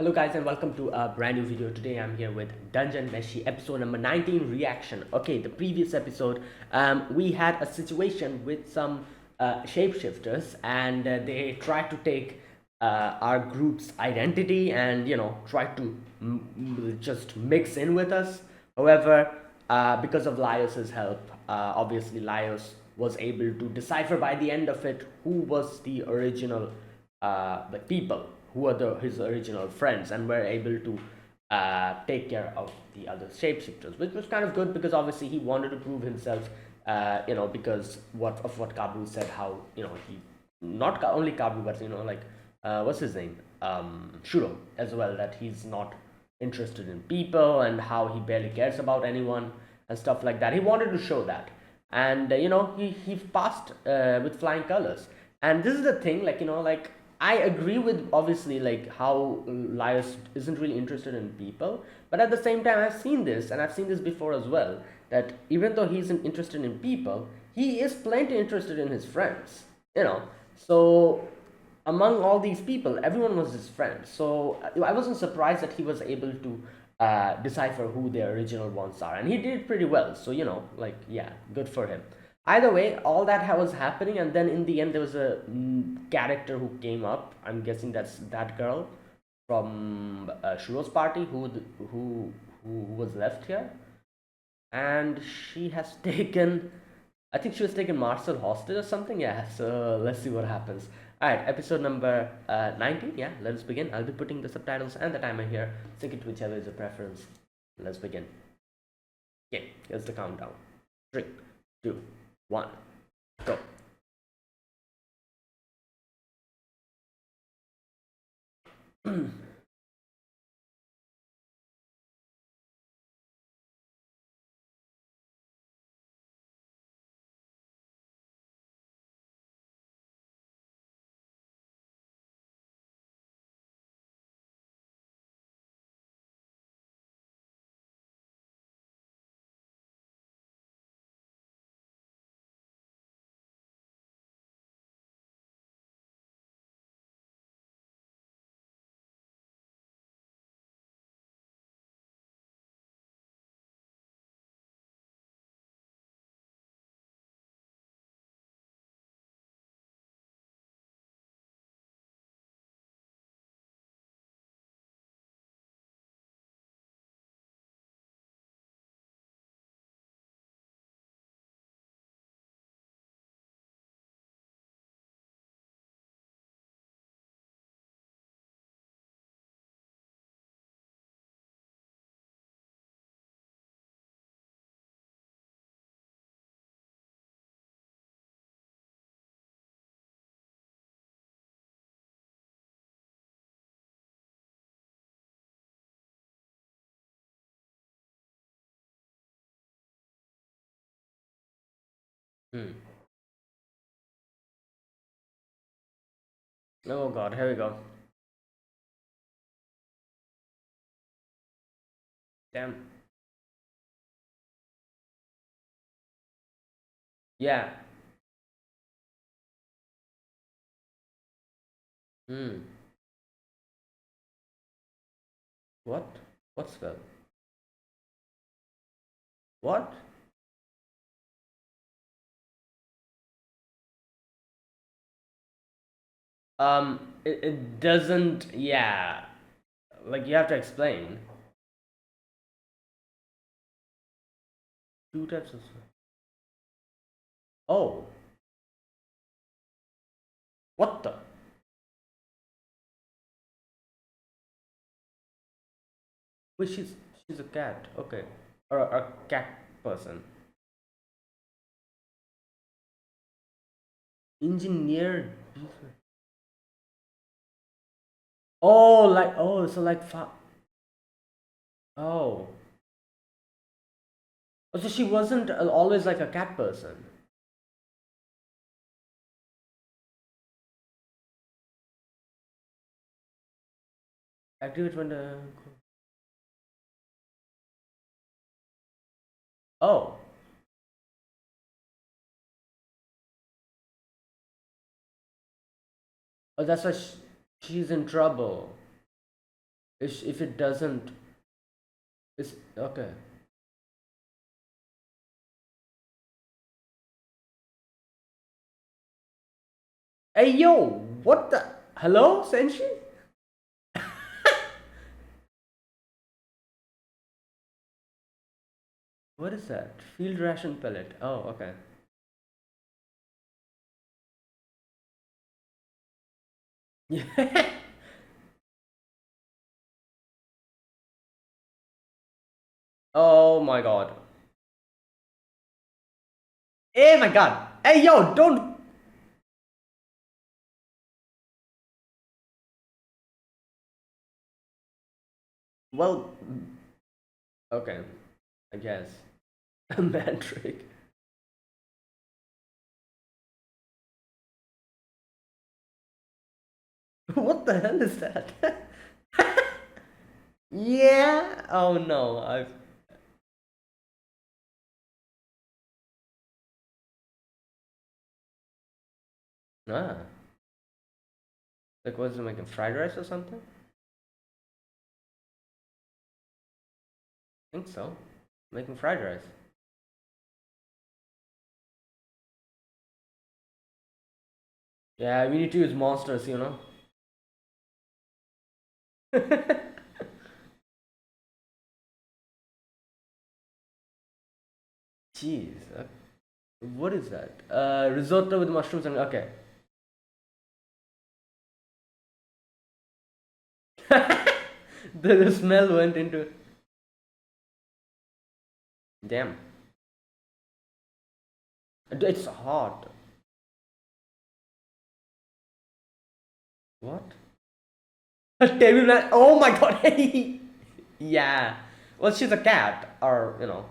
Hello guys and welcome to a brand new video. Today I'm here with Dungeon Meshi episode number 19 reaction. Okay, the previous episode we had a situation with some shapeshifters and they tried to take our group's identity and try to just mix in with us. However, because of Laios's help, obviously Laios was able to decipher by the end of it who was the original the people who are his original friends and were able to take care of the other shapeshifters, which was kind of good because obviously he wanted to prove himself, because what Kabru said, how he not only Kabru but like what's his name, Shuro as well, that he's not interested in people and how he barely cares about anyone and stuff like that. He wanted to show that, and he passed with flying colors. And this is the thing, like like I agree with obviously like how Laios isn't really interested in people, but at the same time I've seen this and I've seen this before as well, that even though he isn't interested in people, he is plenty interested in his friends. So among all these people, everyone was his friend. So I wasn't surprised that he was able to decipher who the original ones are, and he did pretty well. So like yeah, good for him. Either way, all that was happening, and then in the end, there was a character who came up. I'm guessing that's that girl from Shuro's party who was left here, and she has taken, I think she was taken Marcel hostage or something. Yeah, so let's see what happens. Alright, episode number 19. Yeah, let's begin. I'll be putting the subtitles and the timer here. Sync it to whichever is your preference. Let's begin. Okay, here's the countdown. 3, 2, 1, go. Hmm. Oh god, here we go. Damn. Yeah. Hmm. What? What spell? What? It doesn't, yeah. Like you have to explain. Two types of spell. Oh. What the? Wait, she's a cat. Okay. Or a cat person. Engineer. Oh, like oh, so like oh. Oh, so she wasn't always like a cat person. Activate when the oh. Oh, that's why she's in trouble. If it doesn't, it's okay. Hey yo, what the? Hello, Senshi? What is that? Field ration pellet. Oh, okay. Yeah. Oh my god. Hey my god. Hey yo, don't. Well, okay. I guess. A man trick. What the hell is that? Yeah. Oh no. I've. Ah. Like, was it making fried rice or something? I think so. Making fried rice. Yeah, we need to use monsters, you know? Jeez. What is that? Risotto with mushrooms and. Okay. The smell went into. Damn. It's hot. What? A table man. Oh my god. Yeah. Well, she's a cat, or you know.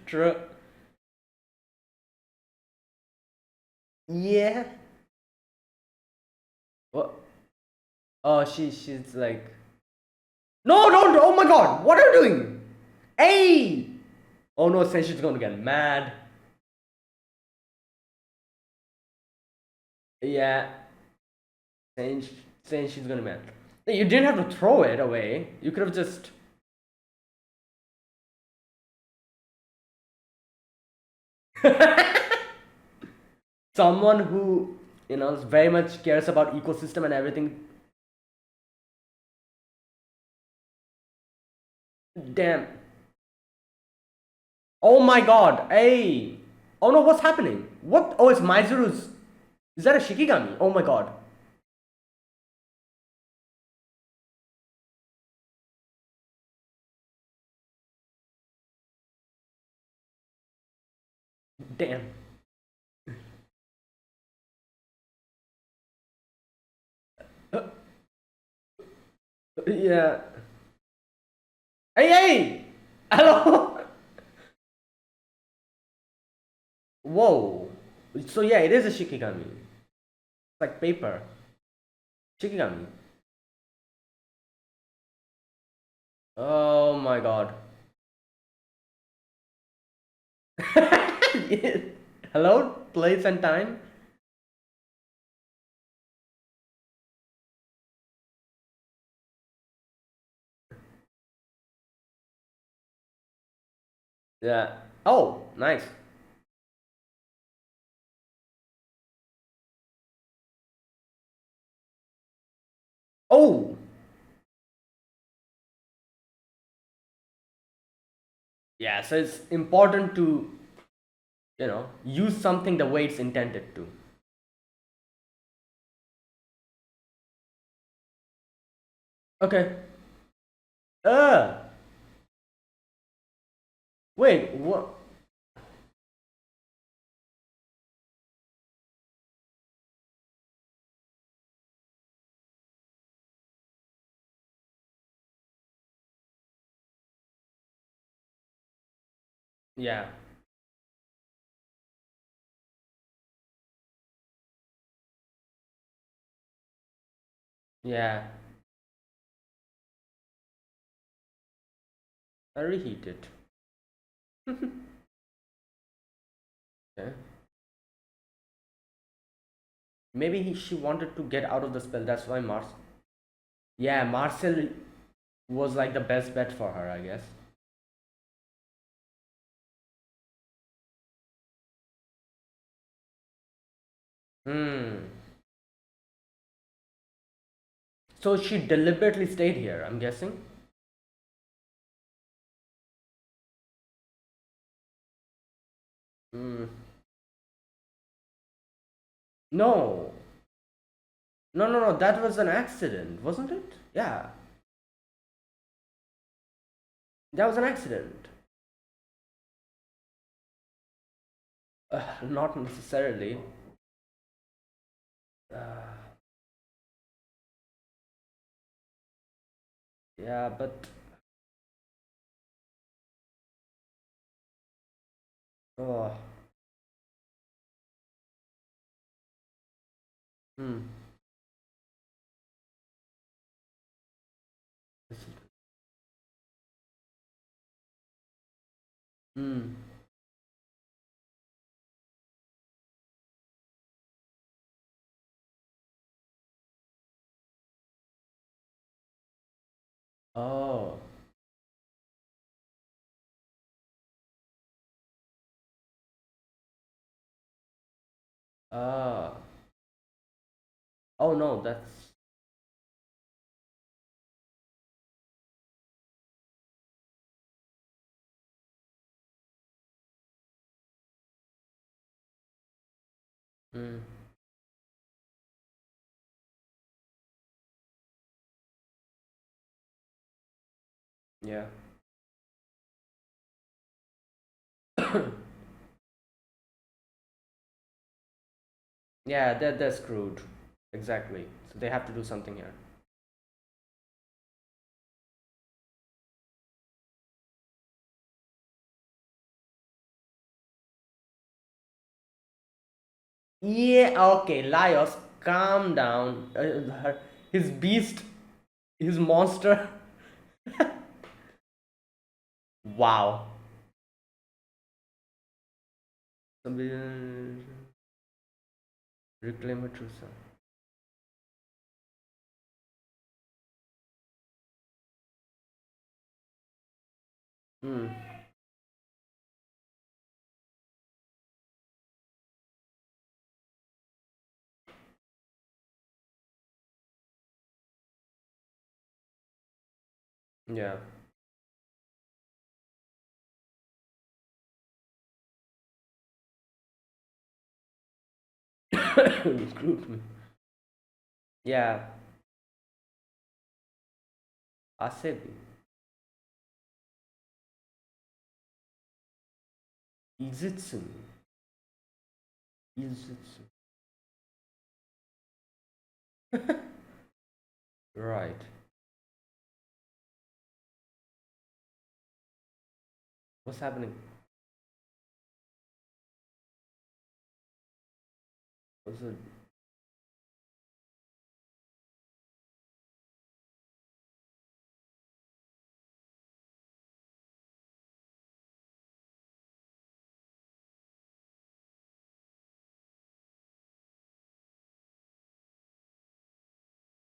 True. Yeah. What? Oh, she's like. No, don't. Oh my god. What are you doing? Hey. Oh no, since she's gonna get mad. Yeah. Saying saying she's gonna mad. You didn't have to throw it away. You could have just. Someone who very much cares about ecosystem and everything. Damn. Oh my god. Hey. Oh no, what's happening? What? Oh, it's Maizuru's. Is that a Shikigami? Oh my god. Damn. Yeah. Hey, hey! Hello! Whoa. So yeah, it is a Shikigami. It's like paper. Shikigami. Oh my god. Hello? Place and time? Yeah. Oh, nice. Oh! Yeah, so it's important to, use something the way it's intended to. Okay. Uh, wait, what? Yeah. Yeah. I reheat it. Okay. Maybe she wanted to get out of the spell. That's why Mars. Yeah, Marcel was like the best bet for her, I guess. Hmm. So she deliberately stayed here, I'm guessing. Hmm. No. No, no, no. That was an accident, wasn't it? Yeah. That was an accident. Not necessarily. Uh, yeah, but. Oh. Hmm. Hmm. Oh. Ah. Oh no, that's. Hmm. Yeah. Yeah, they're screwed. Exactly. So they have to do something here. Yeah, okay, Laios, calm down. His beast, his monster. Wow. Somebody reclaim her true son. Hmm. Yeah. Screwed me. Yeah. Asebi. Izutsu. Izutsu. Right. What's happening? What's it?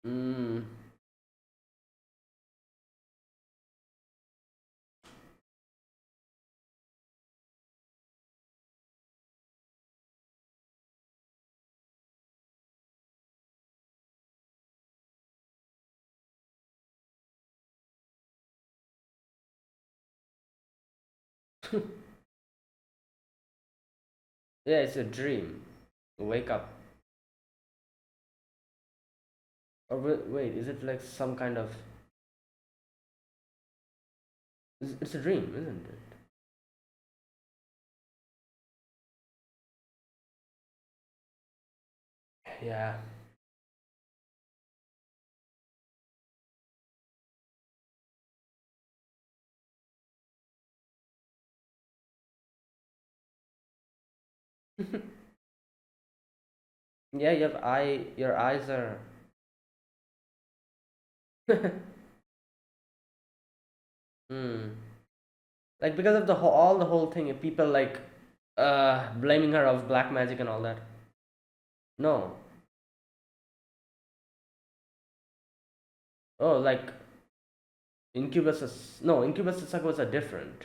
Mm. Yeah, it's a dream. Wake up. Or wait, is it like some kind of? It's a dream, isn't it? Yeah. Yeah, your eyes are. Hmm. Like because of the whole thing, people like blaming her of black magic and all that. No. Oh, like Incubus is no, Incubus and Succubus are different.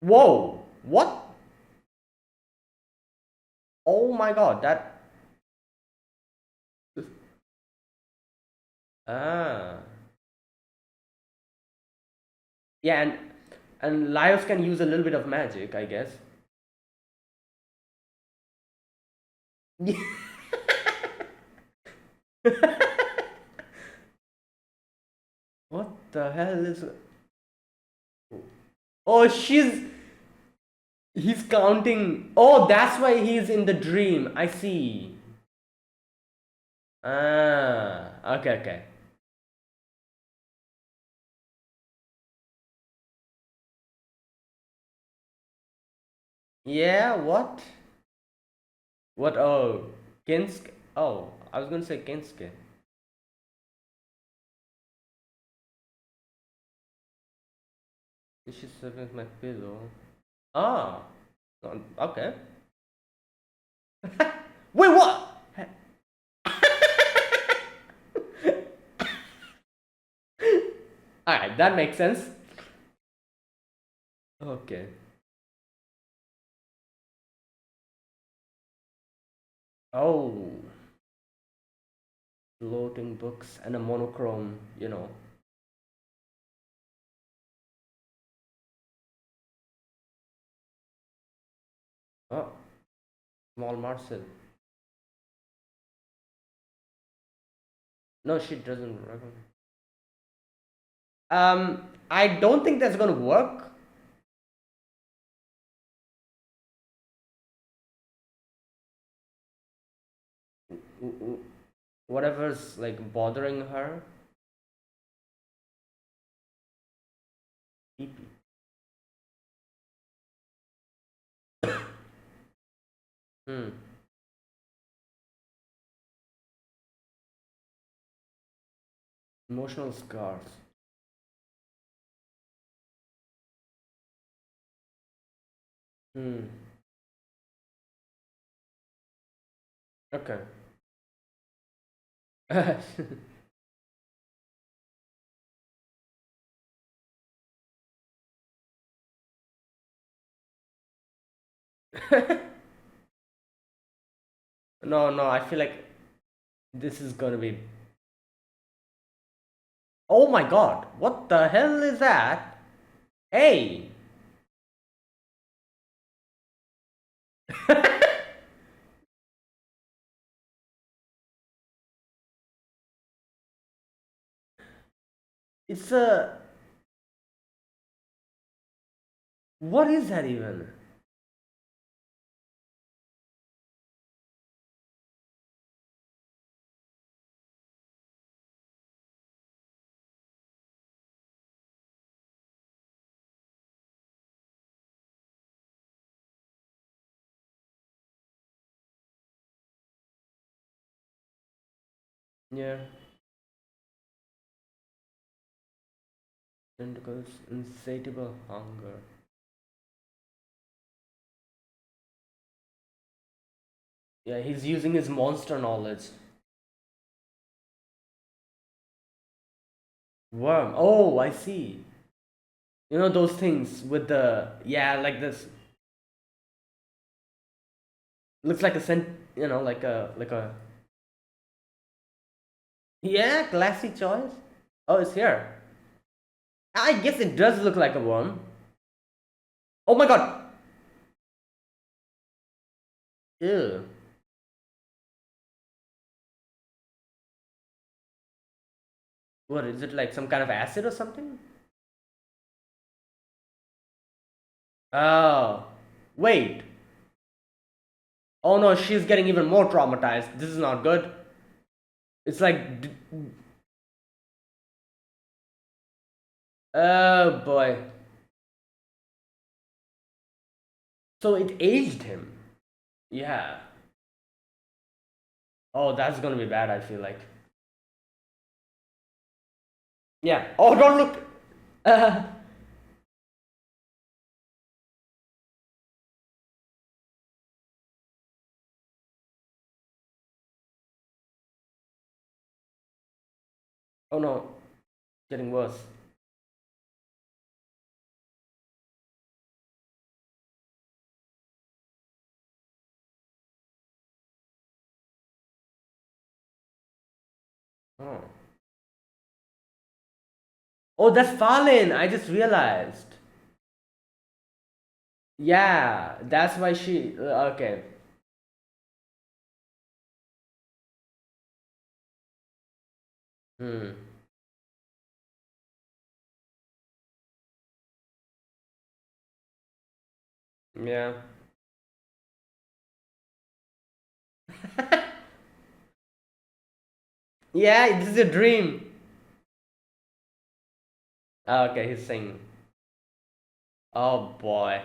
Whoa! What? Oh my god, that. Ah. Yeah, and Laios can use a little bit of magic, I guess. What the hell is? Oh, he's counting. Oh, that's why he's in the dream. I see. Ah, okay, okay. Yeah, what? What? Oh, Kinsk. Oh, I was gonna say Kinske. She's sleeping with my pillow. Ah, okay. Wait, what? Alright, that makes sense. Okay. Oh, floating books and a monochrome, Oh, small Marcel. No, she doesn't recognize. I don't think that's gonna work. Whatever's like bothering her. PP. Hmm. Emotional scars. Hmm. Okay. No, no, I feel like this is gonna be. Oh my god, what the hell is that? Hey! It's a. What is that even? Yeah. Tentacles, insatiable hunger. Yeah, he's using his monster knowledge. Worm. Oh, I see. You know those things with the yeah, like this looks like a scent. Like a yeah, classy choice. Oh, it's here. I guess it does look like a worm. Oh my god. Ew. What is it like? Some kind of acid or something? Oh, wait. Oh no, she's getting even more traumatized. This is not good. It's like, oh boy. So it aged him. Yeah. Oh, that's gonna be bad, I feel like. Yeah. Oh, don't look. Oh no, getting worse. Oh. Oh, that's Fallen. I just realized. Yeah, that's why she. Okay. Hmm. Yeah. Yeah, this is a dream. Okay, he's saying. Oh boy.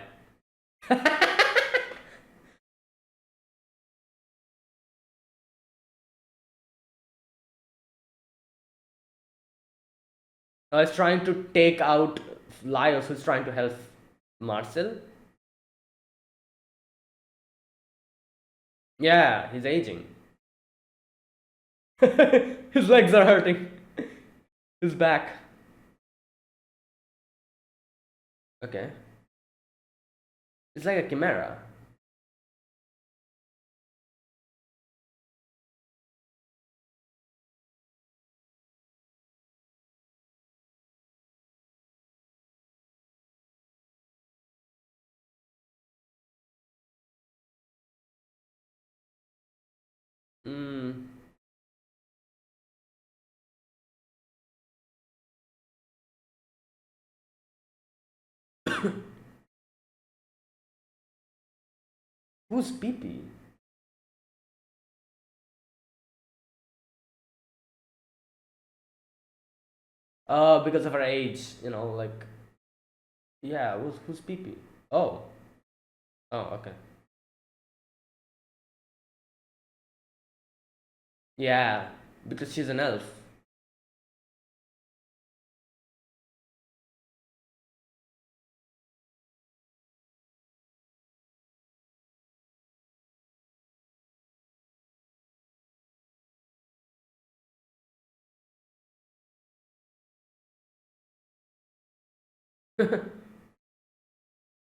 I was trying to take out Laios, who's trying to help Marcel. Yeah, he's aging. His legs are hurting. His back. Okay. It's like a chimera. Hmm. Who's Pee? Because of her age, like, yeah, who's Pee? Oh. Oh, okay. Yeah, because she's an elf.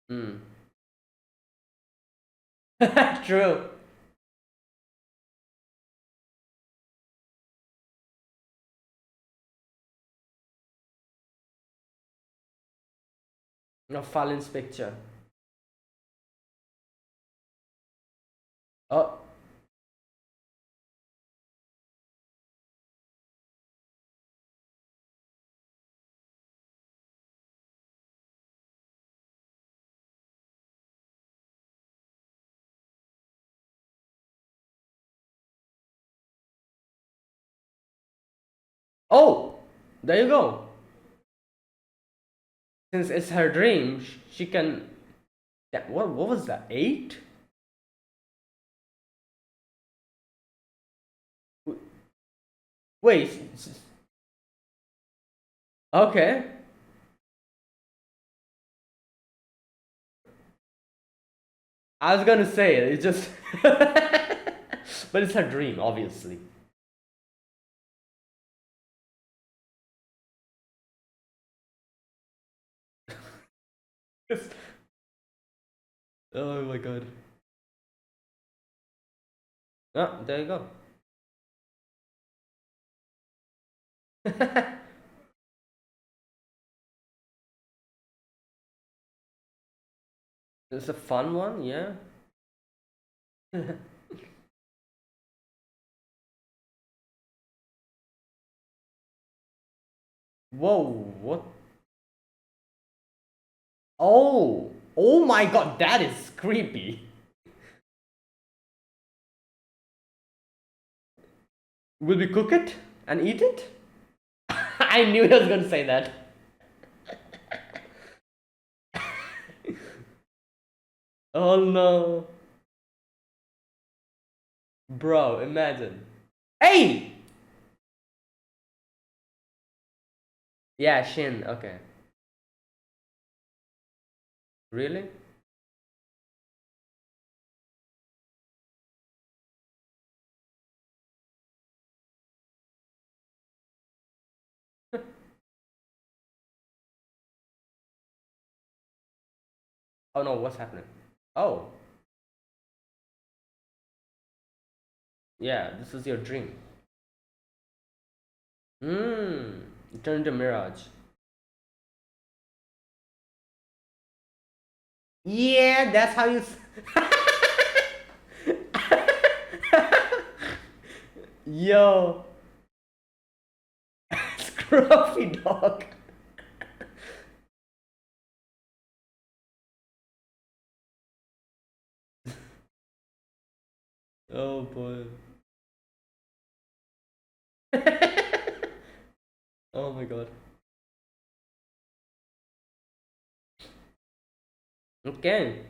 Hmm. True. No, Fallen's picture. Oh. Oh! There you go. Since it's her dream, she can. What was that? 8? Wait. Okay. I was gonna say it. It's just. But it's her dream, obviously. Oh my god. Oh, there you go. It's a fun one, yeah. Whoa, what? Oh, oh my god, that is creepy. Will we cook it and eat it? I knew he was gonna say that. Oh no. Bro, imagine. Hey! Yeah, Shin, okay. Really? Oh no, what's happening? Oh, yeah, this is your dream. Hmm. It turned into mirage. Yeah, that's how you. Yo, scruffy dog. Oh boy. Oh my god. Okay.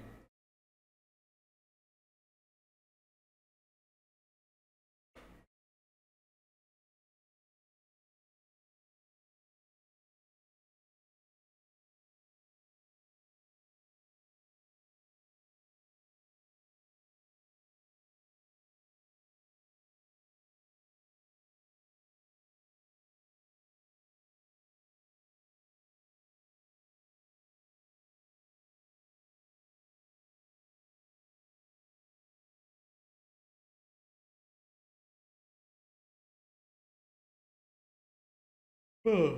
Hmm.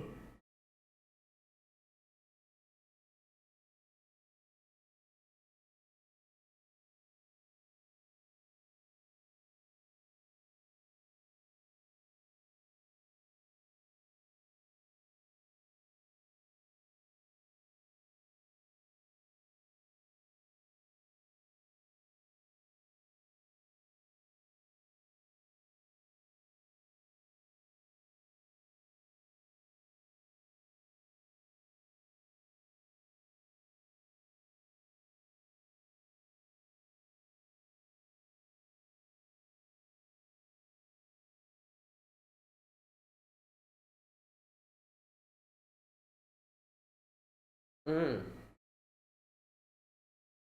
Mm.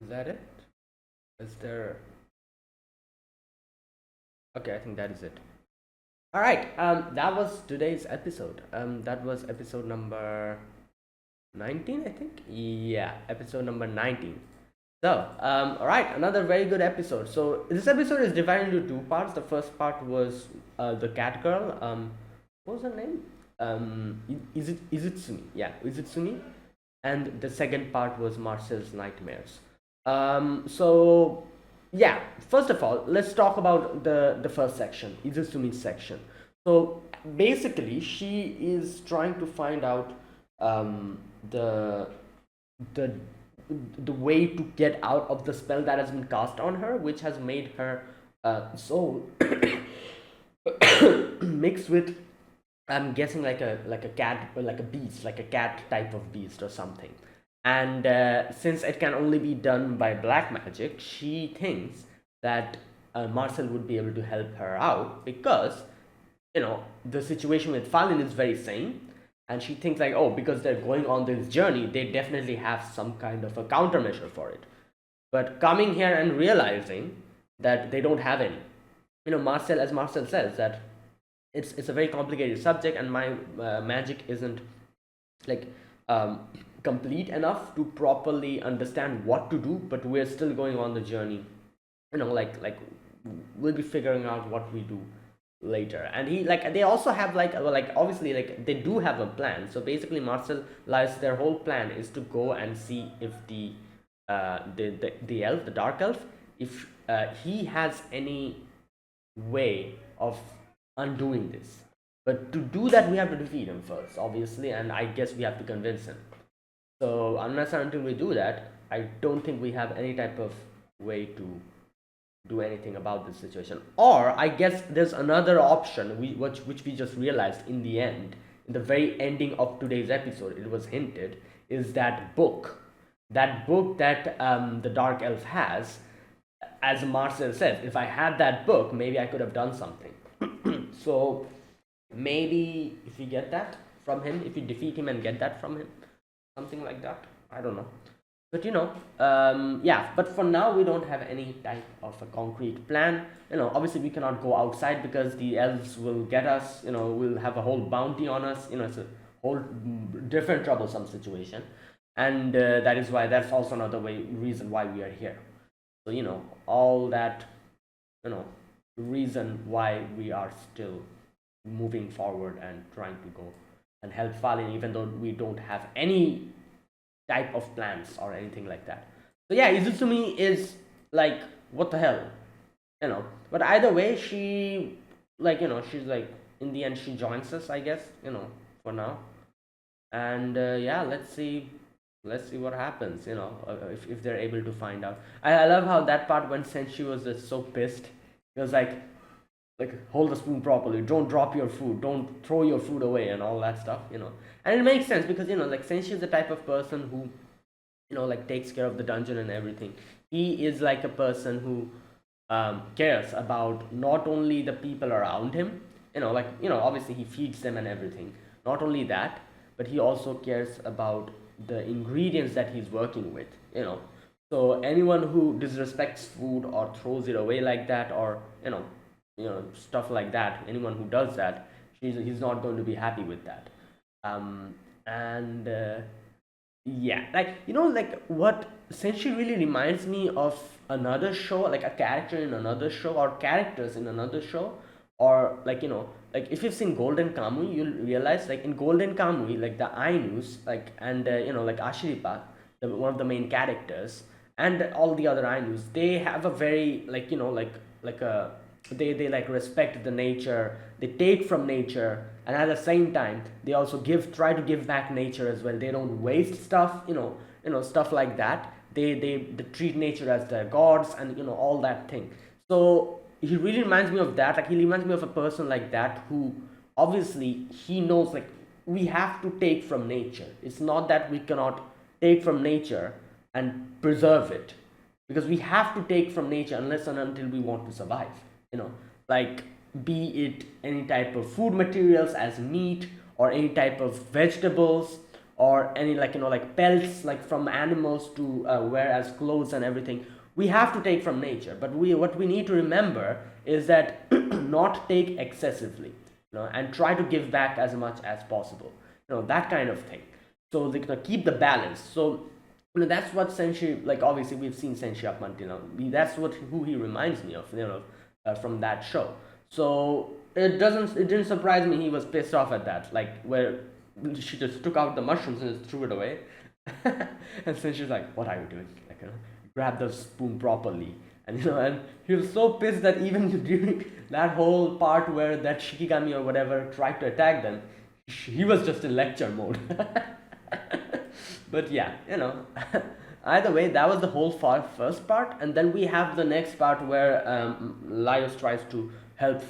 Is that it? Is there? Okay, I think that is it. All right. That was today's episode. That was episode number 19, I think. Yeah, episode number 19. So, all right, another very good episode. So this episode is divided into two parts. The first part was the cat girl. What was her name? Is it Sumi? Yeah, is it Sumi? And the second part was Marcel's nightmares. So yeah, first of all, let's talk about the first section, Izusumi's section. So basically, she is trying to find out um, the the the way to get out of the spell that has been cast on her, which has made her soul mixed with, I'm guessing, like a cat, or like a beast, like a cat type of beast or something. And since it can only be done by black magic, she thinks that Marcel would be able to help her out because the situation with Falin is very same, and she thinks like, oh, because they're going on this journey, they definitely have some kind of a countermeasure for it. But coming here and realizing that they don't have any, Marcel, as Marcel says, that it's a very complicated subject, and my magic isn't like um, complete enough to properly understand what to do. But we're still going on the journey. Like we'll be figuring out what we do later. And he like they also have like, well, like obviously like they do have a plan. So basically, Marcel lies their whole plan is to go and see if the elf, the dark elf, if he has any way of undoing this. But to do that, we have to defeat him first, obviously, and I guess we have to convince him. So unless and until we do that, I don't think we have any type of way to do anything about this situation. Or I guess there's another option, which we just realized in the end, in the very ending of today's episode. It was hinted, is that book that the dark elf has. As Marcel says, if I had that book, maybe I could have done something. So maybe if we get that from him, if we defeat him and get that from him, something like that. I don't know. But yeah. But for now, we don't have any type of a concrete plan. Obviously, we cannot go outside because the elves will get us. We'll have a whole bounty on us. It's a whole different troublesome situation. and that is why that's also another reason why we are here. So all that, you know reason why we are still moving forward and trying to go and help Falin, even though we don't have any type of plans or anything like that. So yeah, Izutsume is like, what the hell, But either way, she, she's like, in the end, she joins us, I guess, for now. And yeah, let's see what happens, if they're able to find out. I love how that part when Senshi was just so pissed. He was like hold the spoon properly, don't drop your food, don't throw your food away, and all that stuff. And it makes sense because like Senshi is the type of person who like takes care of the dungeon and everything. He is like a person who cares about not only the people around him, obviously he feeds them and everything. Not only that, but he also cares about the ingredients that he's working with. So anyone who disrespects food or throws it away like that, or stuff like that, anyone who does that, he's not going to be happy with that. And yeah, like what essentially really reminds me of another show, like a character in another show, or characters in another show, or like if you've seen Golden Kamuy, you'll realize, like in Golden Kamuy, like the Ainus, like, and like Ashiripa, one of the main characters, and all the other Ainus, they have a very, like a they like respect the nature, they take from nature, and at the same time they also try to give back nature as well. They don't waste stuff, stuff like that. They treat nature as their gods, and all that thing. So he really reminds me of that. Like, he reminds me of a person like that, who obviously he knows, like, we have to take from nature. It's not that we cannot take from nature and preserve it, because we have to take from nature unless and until we want to survive. Like, be it any type of food materials as meat, or any type of vegetables, or any, like pelts, like from animals to wear as clothes and everything. We have to take from nature, but what we need to remember is that not take excessively, and try to give back as much as possible, that kind of thing. So they keep the balance. So that's what Senshi, like, obviously we've seen Senshi up until now. That's who he reminds me of, from that show. So it didn't surprise me he was pissed off at that, like, where she just took out the mushrooms and just threw it away. And Senshi was like, "What are you doing? Like, grab the spoon properly." And and he was so pissed that even during that whole part where that Shikigami or whatever tried to attack them, he was just in lecture mode. But yeah, either way, that was the whole first part. And then we have the next part where Laios tries to help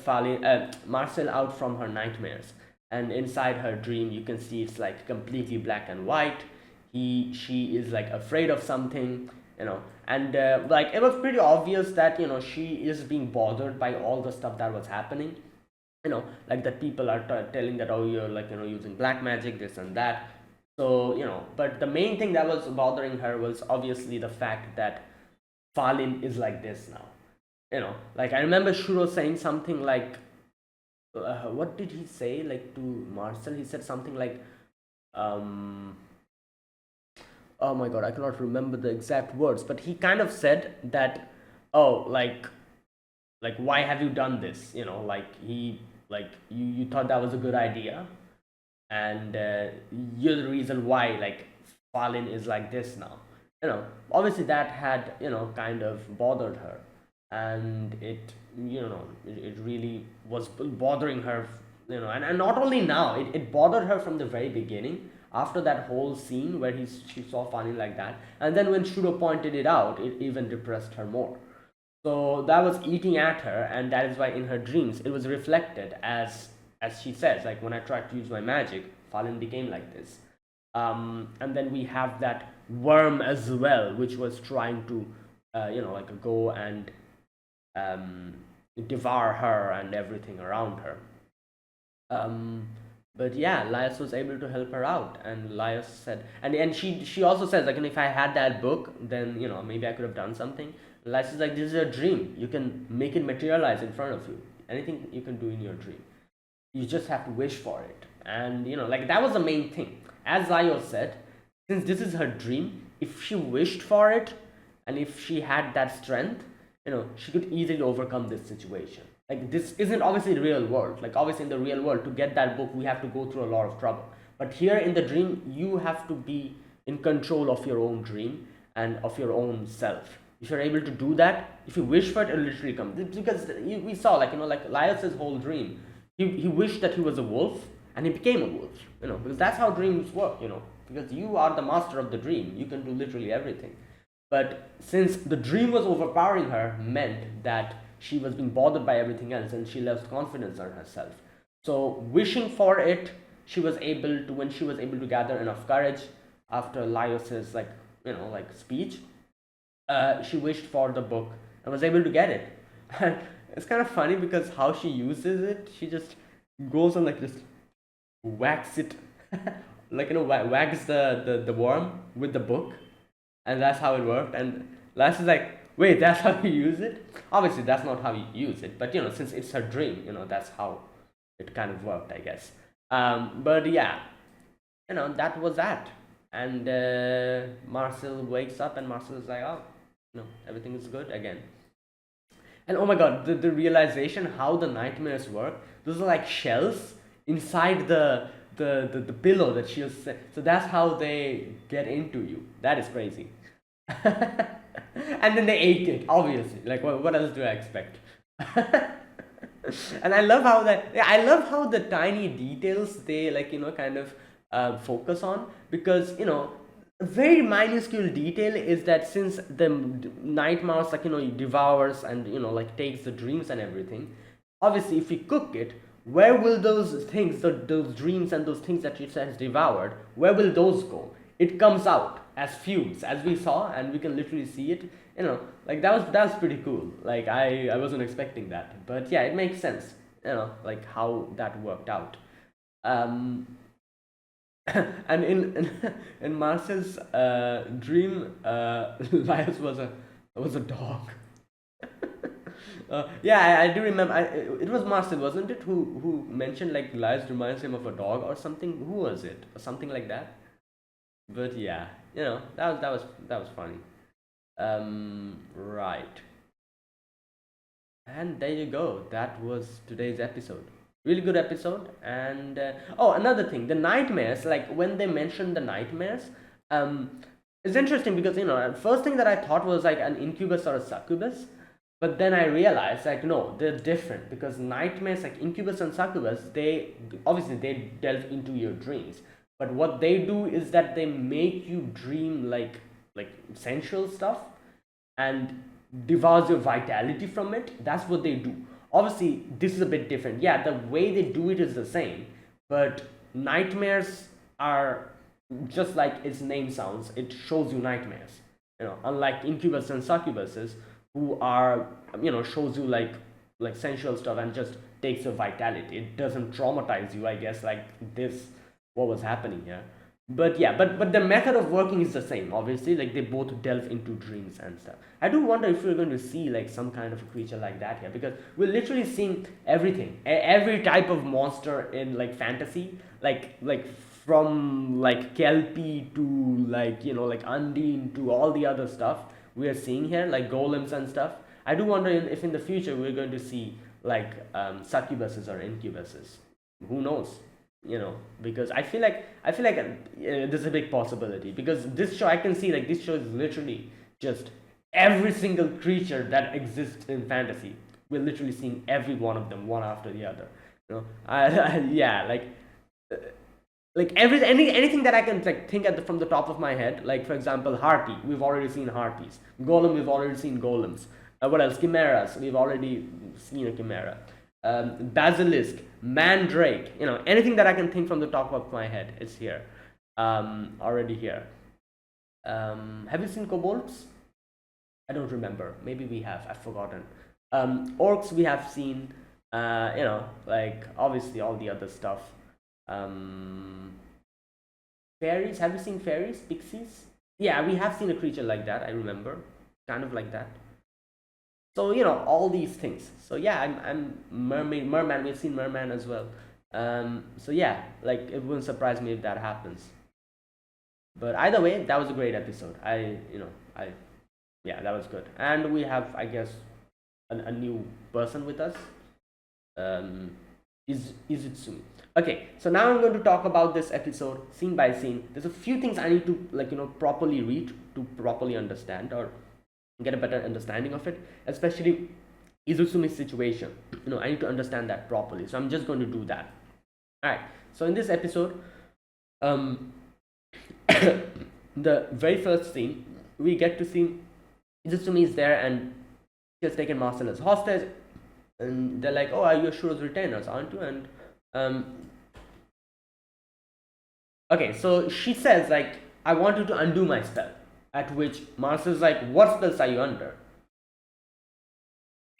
Marcel out from her nightmares. And inside her dream, you can see it's like completely black and white. She is like afraid of something, and like, it was pretty obvious that she is being bothered by all the stuff that was happening. Like that people are telling that, oh, you're, like, using black magic, this and that. So but the main thing that was bothering her was obviously the fact that Falin is like this now. Like, I remember Shuro saying something like, what did he say, like, to Marcel? He said something like, um oh my god, I cannot remember the exact words, but he kind of said that, oh, like, why have you done this? Like, you thought that was a good idea, and you're the reason why, like, Falin is like this now. Obviously that had, kind of bothered her, and it really was bothering her, and not only now, it bothered her from the very beginning, after that whole scene where she saw Falin like that, and then when Shuro pointed it out, it even depressed her more. So that was eating at her, and that is why in her dreams it was reflected, as she says, like, when I tried to use my magic, Fallen became like this. And then we have that worm as well, which was trying to, like, go and devour her and everything around her. But yeah, Laios was able to help her out, and Laios said, and she also says, like, if I had that book, then maybe I could have done something. Laios is like, this is a dream. You can make it materialize in front of you. Anything you can do in your dream. You just have to wish for it. And like, that was the main thing. As Laios said, since this is her dream, if she wished for it and if she had that strength, she could easily overcome this situation. Like, this isn't obviously the real world. Like, obviously in the real world, to get that book, we have to go through a lot of trouble. But here in the dream, you have to be in control of your own dream and of your own self. If you're able to do that, if you wish for it, it'll literally come. Because we saw, like Laios's whole dream, he wished that he was a wolf and he became a wolf, because that's how dreams work, because you are the master of the dream. You can do literally everything. But since the dream was overpowering her, meant that she was being bothered by everything else and she lost confidence in herself. So wishing for it, she was able to, when she was able to gather enough courage after Laios's speech, she wished for the book and was able to get it. And it's kind of funny because how she uses it, she just goes and just whacks it, whacks the worm with the book, and that's how it worked. And Lass is like, wait, that's how you use it? Obviously, that's not how you use it, but since it's her dream, that's how it kind of worked, I guess. But yeah, that was that. And Marcel wakes up, and Marcel is like, oh, everything is good again. And oh my god, the realization how the nightmares work. Those are like shells inside the pillow that she was. So that's how they get into you. That is crazy. And then they ate it, obviously. Like, what else do I expect? And I love how that. Yeah, I love how the tiny details they kind of focus on, because a very minuscule detail is that since the night mouse devours and takes the dreams and everything, obviously if we cook it, where will those things, those dreams and those things that it has devoured, where will those go? It comes out as fumes, as we saw, and we can literally see it. Like, that was pretty cool. Like, I wasn't expecting that, but yeah, it makes sense. Like how that worked out. And in Marcel's dream, Laios was a dog. Yeah, I do remember. It was Marcel, wasn't it, who mentioned like Laios reminds him of a dog or something? Who was it? Or something like that. But yeah, that was funny. Right. And there you go. That was today's episode. Really good episode. And oh, another thing, the nightmares. Like, when they mentioned the nightmares, um, it's interesting because first thing that I thought was like an incubus or a succubus, but then I realized like no, they're different, because nightmares, like incubus and succubus, they obviously they delve into your dreams, but what they do is that they make you dream like sensual stuff and devours your vitality from it. That's what they do. Obviously, this is a bit different. Yeah, the way they do it is the same, but nightmares are just like its name sounds. It shows you nightmares. Unlike incubus and succubuses, who are shows you like sensual stuff and just takes your vitality. It doesn't traumatize you, I guess, like this what was happening here. But yeah, but the method of working is the same, obviously. Like, they both delve into dreams and stuff. I do wonder if we're going to see like some kind of a creature like that here, because we're literally seeing everything, every type of monster in like fantasy, like from like kelpie to like undine to all the other stuff we are seeing here, like golems and stuff. I do wonder if in the future we're going to see like succubuses or incubuses. Who knows? Because I feel like there's a big possibility, because this show, I can see like this show is literally just every single creature that exists in fantasy. We're literally seeing every one of them one after the other. Yeah, like anything that I can like think from the top of my head. Like, for example, harpy. We've already seen harpies. Golem. We've already seen golems. What else? Chimeras. We've already seen a chimera. Basilisk, mandrake. Anything that I can think from the top of my head is here. Already here. Have you seen kobolds? I don't remember. Maybe we have. I've forgotten. Orcs we have seen. Like obviously all the other stuff. Fairies. Have you seen fairies? Pixies? Yeah, we have seen a creature like that. I remember, kind of like that. So all these things. So yeah, I'm merman. We've seen merman as well. So yeah, like it wouldn't surprise me if that happens. But either way, that was a great episode. I yeah, that was good. And we have, I guess, a new person with us. Um, is it soon? Okay, so now I'm going to talk about this episode scene by scene. There's a few things I need to properly read to properly understand or get a better understanding of it, especially Izusumi's situation. I need to understand that properly. So I'm just going to do that. All right. So in this episode, um, the very first scene, we get to see Izusumi is there and she has taken Marcel as hostage, and they're like, "Oh, are you Shuro's retainers, aren't you?" And um, okay, so she says like, "I want you to undo my spell." At which Marcel's like, "What spells are you under?"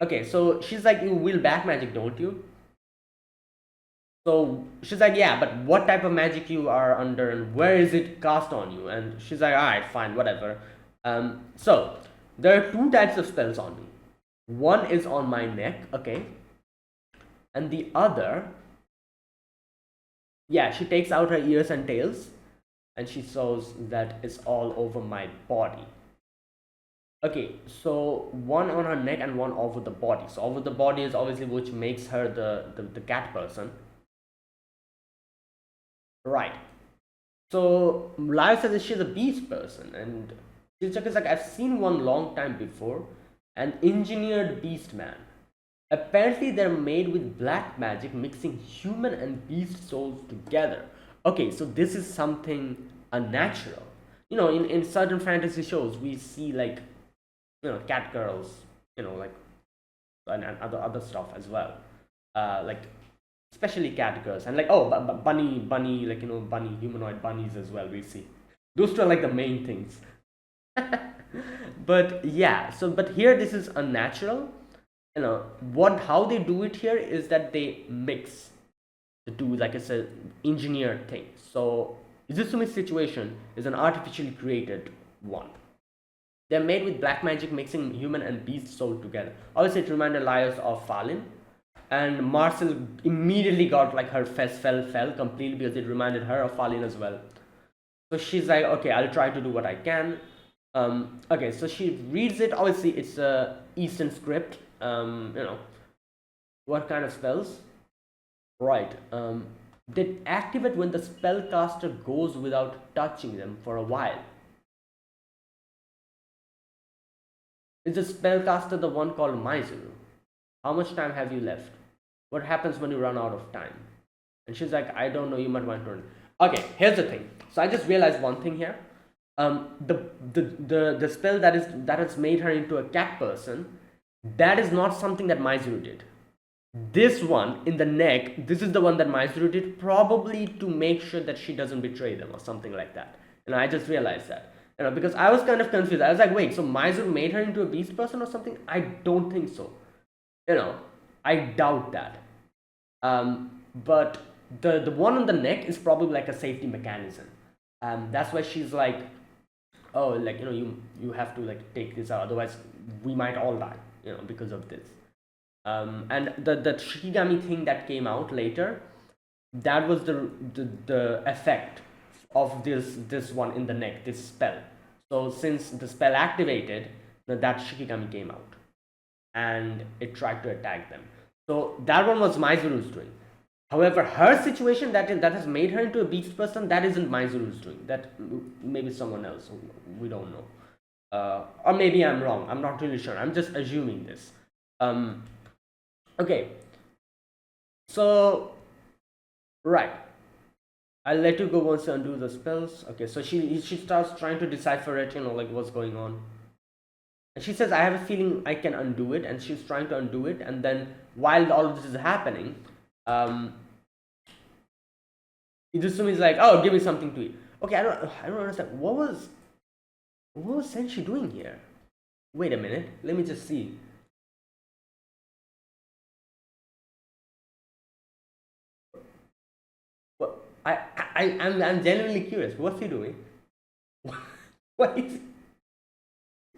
Okay, so she's like, "You will back magic, don't you?" So she's like, "Yeah, but what type of magic you are under and where is it cast on you?" And she's like, "Alright, fine, whatever." So there are two types of spells on me. One is on my neck, okay, and the other, yeah, she takes out her ears and tails and she shows that it's all over my body. Okay, so one on her neck and one over the body. So over the body is obviously which makes her the cat person. Right. So Lyle says that she's a beast person, and Shizaka is like, I've seen one long time before, an engineered beast man. Apparently, they're made with black magic, mixing human and beast souls together. Okay, so this is something unnatural. In certain fantasy shows, we see like, cat girls, like, and other stuff as well. Like especially cat girls and like, oh, bunny, like, bunny, humanoid bunnies as well, we see those two are like the main things. But yeah, so but here this is unnatural. What how they do it here is that they mix the two, like it's a engineered thing. So Izusumi's situation is an artificially created one. They're made with black magic, mixing human and beast soul together. Obviously it reminded Laios of Falin, and Marcel immediately got like her face fell completely because it reminded her of Falin as well. So she's like, okay, I'll try to do what I can. Okay, so she reads it. Obviously, it's a Eastern script. What kind of spells? Right. They activate when the spellcaster goes without touching them for a while. Is the spellcaster the one called Maizuru? How much time have you left? What happens when you run out of time? And she's like, I don't know, you might want to run. Okay, here's the thing. So I just realized one thing here. The spell that has made her into a cat person, that is not something that Maizuru did. This one in the neck, this is the one that Maizuru did, probably to make sure that she doesn't betray them or something like that. And I just realized that. Because I was kind of confused. I was like, wait, so Maizuru made her into a beast person or something? I don't think so. I doubt that. But the one on the neck is probably like a safety mechanism. That's why she's like, oh, like, you have to like take this out, otherwise we might all die, because of this. And the Shikigami thing that came out later, that was the effect of this one in the neck, this spell. So since the spell activated, that Shikigami came out and it tried to attack them. So that one was Maizuru's doing. However, her situation that has made her into a beast person, that isn't Maizuru's doing. That maybe someone else. We don't know. Or maybe I'm wrong. I'm not really sure. I'm just assuming this. Okay. So, right. I'll let you go once you undo the spells. Okay, so she starts trying to decipher it, like what's going on. And she says, I have a feeling I can undo it, and she's trying to undo it, and then while all of this is happening, Izusumi is like, oh, give me something to eat. Okay, I don't understand. What was Senshi doing here? Wait a minute, let me just see. What I'm genuinely curious. What's he doing? What is?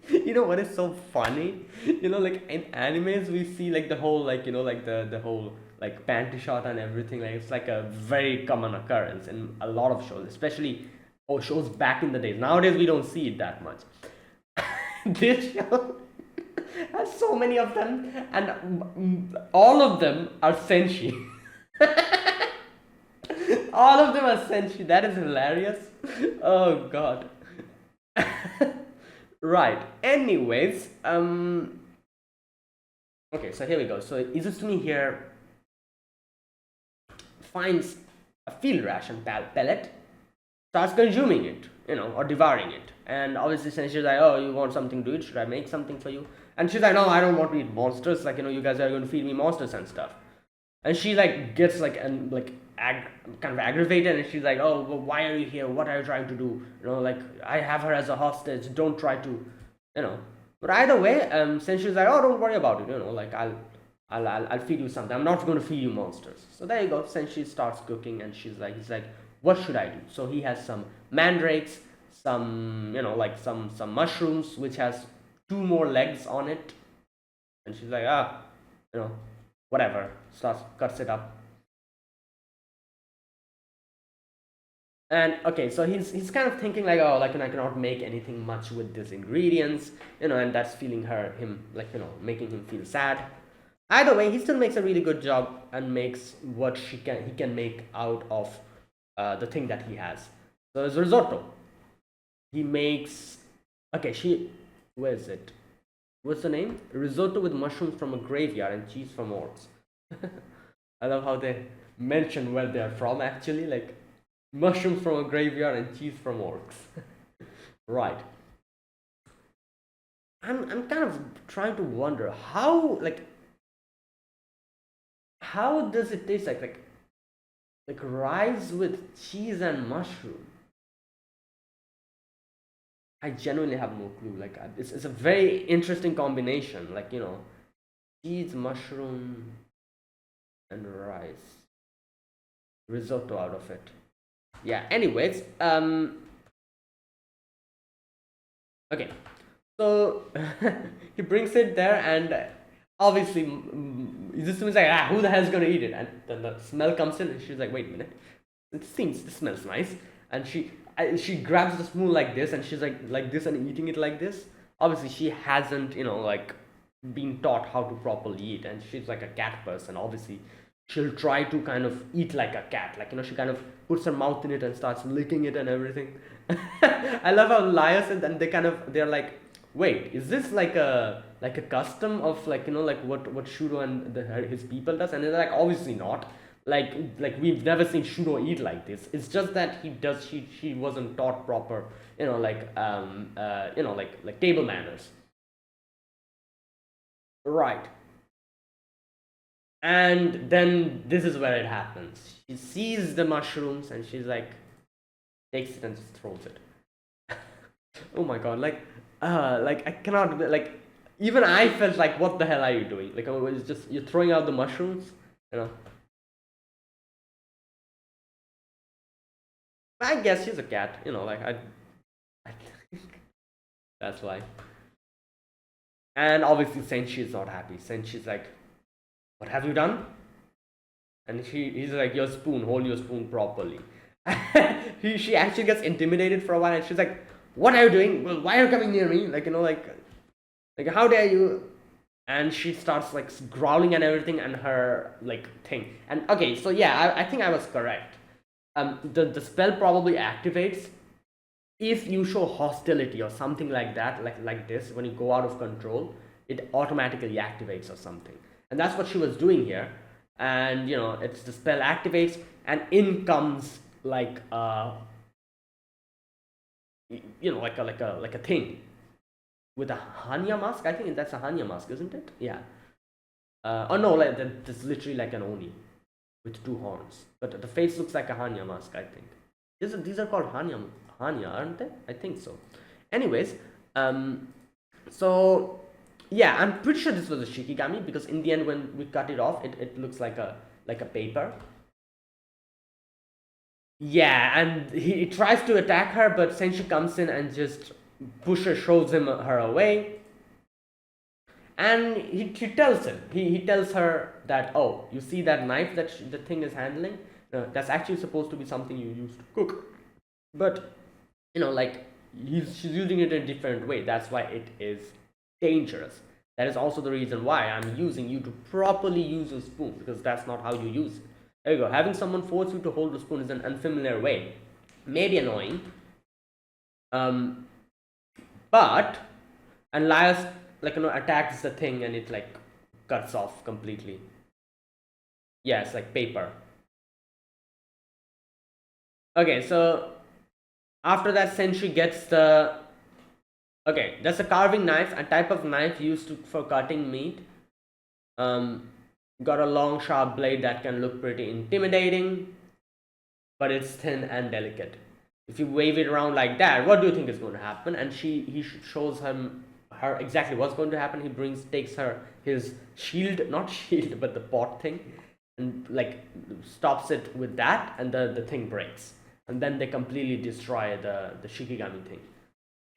What is so funny? Like in animes, we see like the whole like like the whole like panty shot and everything. Like it's like a very common occurrence in a lot of shows, especially Oh, shows back in the days. Nowadays we don't see it that much. This show has so many of them, and all of them are senshi. All of them are senshi. That is hilarious. Oh god. Right. Anyways, okay, so here we go. So Izutsume here finds a field ration pellet, starts consuming it, or devouring it. And obviously, since she's like, "Oh, you want something to eat? Should I make something for you?" And she's like, "No, I don't want to eat monsters. Like, you guys are going to feed me monsters and stuff." And she like gets like kind of aggravated, and she's like, "Oh, well, why are you here? What are you trying to do? Like I have her as a hostage. Don't try to, you know." But either way, since she's like, "Oh, don't worry about it. Like I'll feed you something. I'm not going to feed you monsters." So there you go. Since she starts cooking, and he's like, "What should I do?" So he has some mandrakes, some like some mushrooms which has two more legs on it, and she's like, whatever. Starts cuts it up. And okay, so he's kind of thinking like, oh, like, I cannot make anything much with these ingredients, and that's feeling him like, making him feel sad. Either way, he still makes a really good job and makes what he can make out of the thing that he has. So it's risotto. He makes, okay, where is it? What's the name? Risotto with mushrooms from a graveyard and cheese from orcs. I love how they mention where they're from actually, like mushrooms from a graveyard and cheese from orcs. Right. I'm kind of trying to wonder how does it taste like rice with cheese and mushroom? I genuinely have no clue. Like it's a very interesting combination. Like cheese, mushroom, and rice, risotto out of it. Yeah. Anyways, okay. So he brings it there, and obviously, this is like, who the hell's gonna eat it? And then the smell comes in, and she's like, wait a minute, this smells nice. And she grabs the spoon like this, and she's like this, and eating it like this. Obviously, she hasn't like been taught how to properly eat, and she's like a cat person. Obviously, she'll try to kind of eat like a cat, like she kind of puts her mouth in it and starts licking it and everything. I love how Lias and then they're like, wait, is this like a custom of like what Shuro and his people does? And they're like, obviously not. Like we've never seen Shuro eat like this. It's just that she wasn't taught proper, like table manners. Right. And then this is where it happens. She sees the mushrooms, and she's like, takes it and just throws it. Oh my god, like I cannot, like, even I felt like, what the hell are you doing? Like, oh, it's just you're throwing out the mushrooms, you know. I guess she's a cat, like I think that's why. And obviously Senshi is not happy. Senshi's like, what have you done? And he's like, your spoon, hold your spoon properly. She actually gets intimidated for a while, and she's like, what are you doing? Well, why are you coming near me? Like how dare you? And she starts like growling and everything, and her like thing. And okay, so yeah, I think I was correct. The spell probably activates if you show hostility or something like that, like this. When you go out of control, it automatically activates or something. And that's what she was doing here. And it's the spell activates, and in comes like like a thing with a Hanya mask. I think that's a Hanya mask, isn't it? Yeah. Oh no, like that's literally like an Oni with two horns, but the face looks like a Hanya mask. I think these are called Hanya, aren't they? I think so. Anyways, so yeah, I'm pretty sure this was a Shikigami, because in the end, when we cut it off, it looks like a paper. Yeah, and he tries to attack her, but Senshi comes in and just shoves her away. And he tells him, he tells her that, oh, you see that knife that the thing is handling? That's actually supposed to be something you use to cook. But like she's using it in a different way. That's why it is dangerous. That is also the reason why I'm using you to properly use a spoon, because that's not how you use it. There you go. Having someone force you to hold a spoon is an unfamiliar way. Maybe annoying, um, but and Laios attacks the thing and it like cuts off completely. Yes, like paper. Okay, so after that, Senshi gets the okay. That's a carving knife, a type of knife used for cutting meat. Got a long sharp blade that can look pretty intimidating, but it's thin and delicate. If you wave it around like that, what do you think is going to happen? And he shows her exactly what's going to happen. He takes her his shield, not shield, but the pot thing, and like stops it with that, and the thing breaks, and then they completely destroy the Shikigami thing.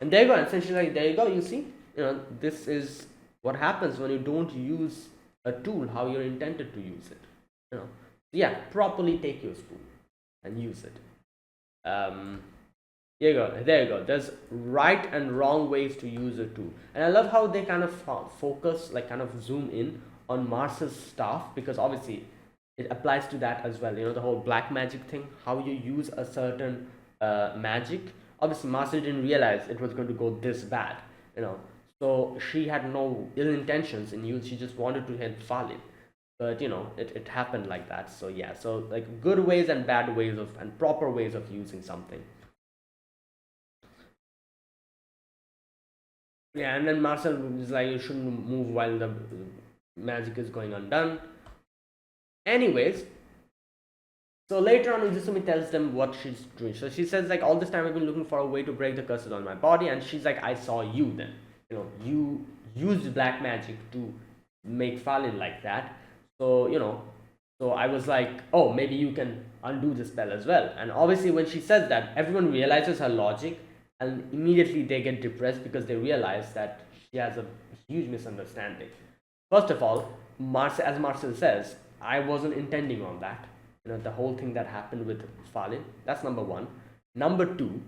And there you go. And essentially, like, there you go. You see, this is what happens when you don't use a tool how you're intended to use it. Yeah, properly take your spoon and use it. There you go. There you go. There's right and wrong ways to use a tool, and I love how they kind of focus, like kind of zoom in on Mars's staff, because obviously it applies to that as well. The whole black magic thing, how you use a certain magic. Obviously, Marcel didn't realize it was going to go this bad. So she had no ill intentions in use. She just wanted to help Falin, but it happened like that. So yeah, so like good ways and bad ways of and proper ways of using something. Yeah, and then Marcel is like, you shouldn't move while the magic is going undone. Anyways, so later on, Izumi tells them what she's doing. So she says, like, all this time I've been looking for a way to break the curses on my body, and she's like, I saw you then. You used black magic to make Falin like that. So, so I was like, oh, maybe you can undo the spell as well. And obviously, when she says that, everyone realizes her logic, and immediately they get depressed because they realize that she has a huge misunderstanding. First of all, as Marcel says, I wasn't intending on that. The whole thing that happened with Falin. That's number one. Number two,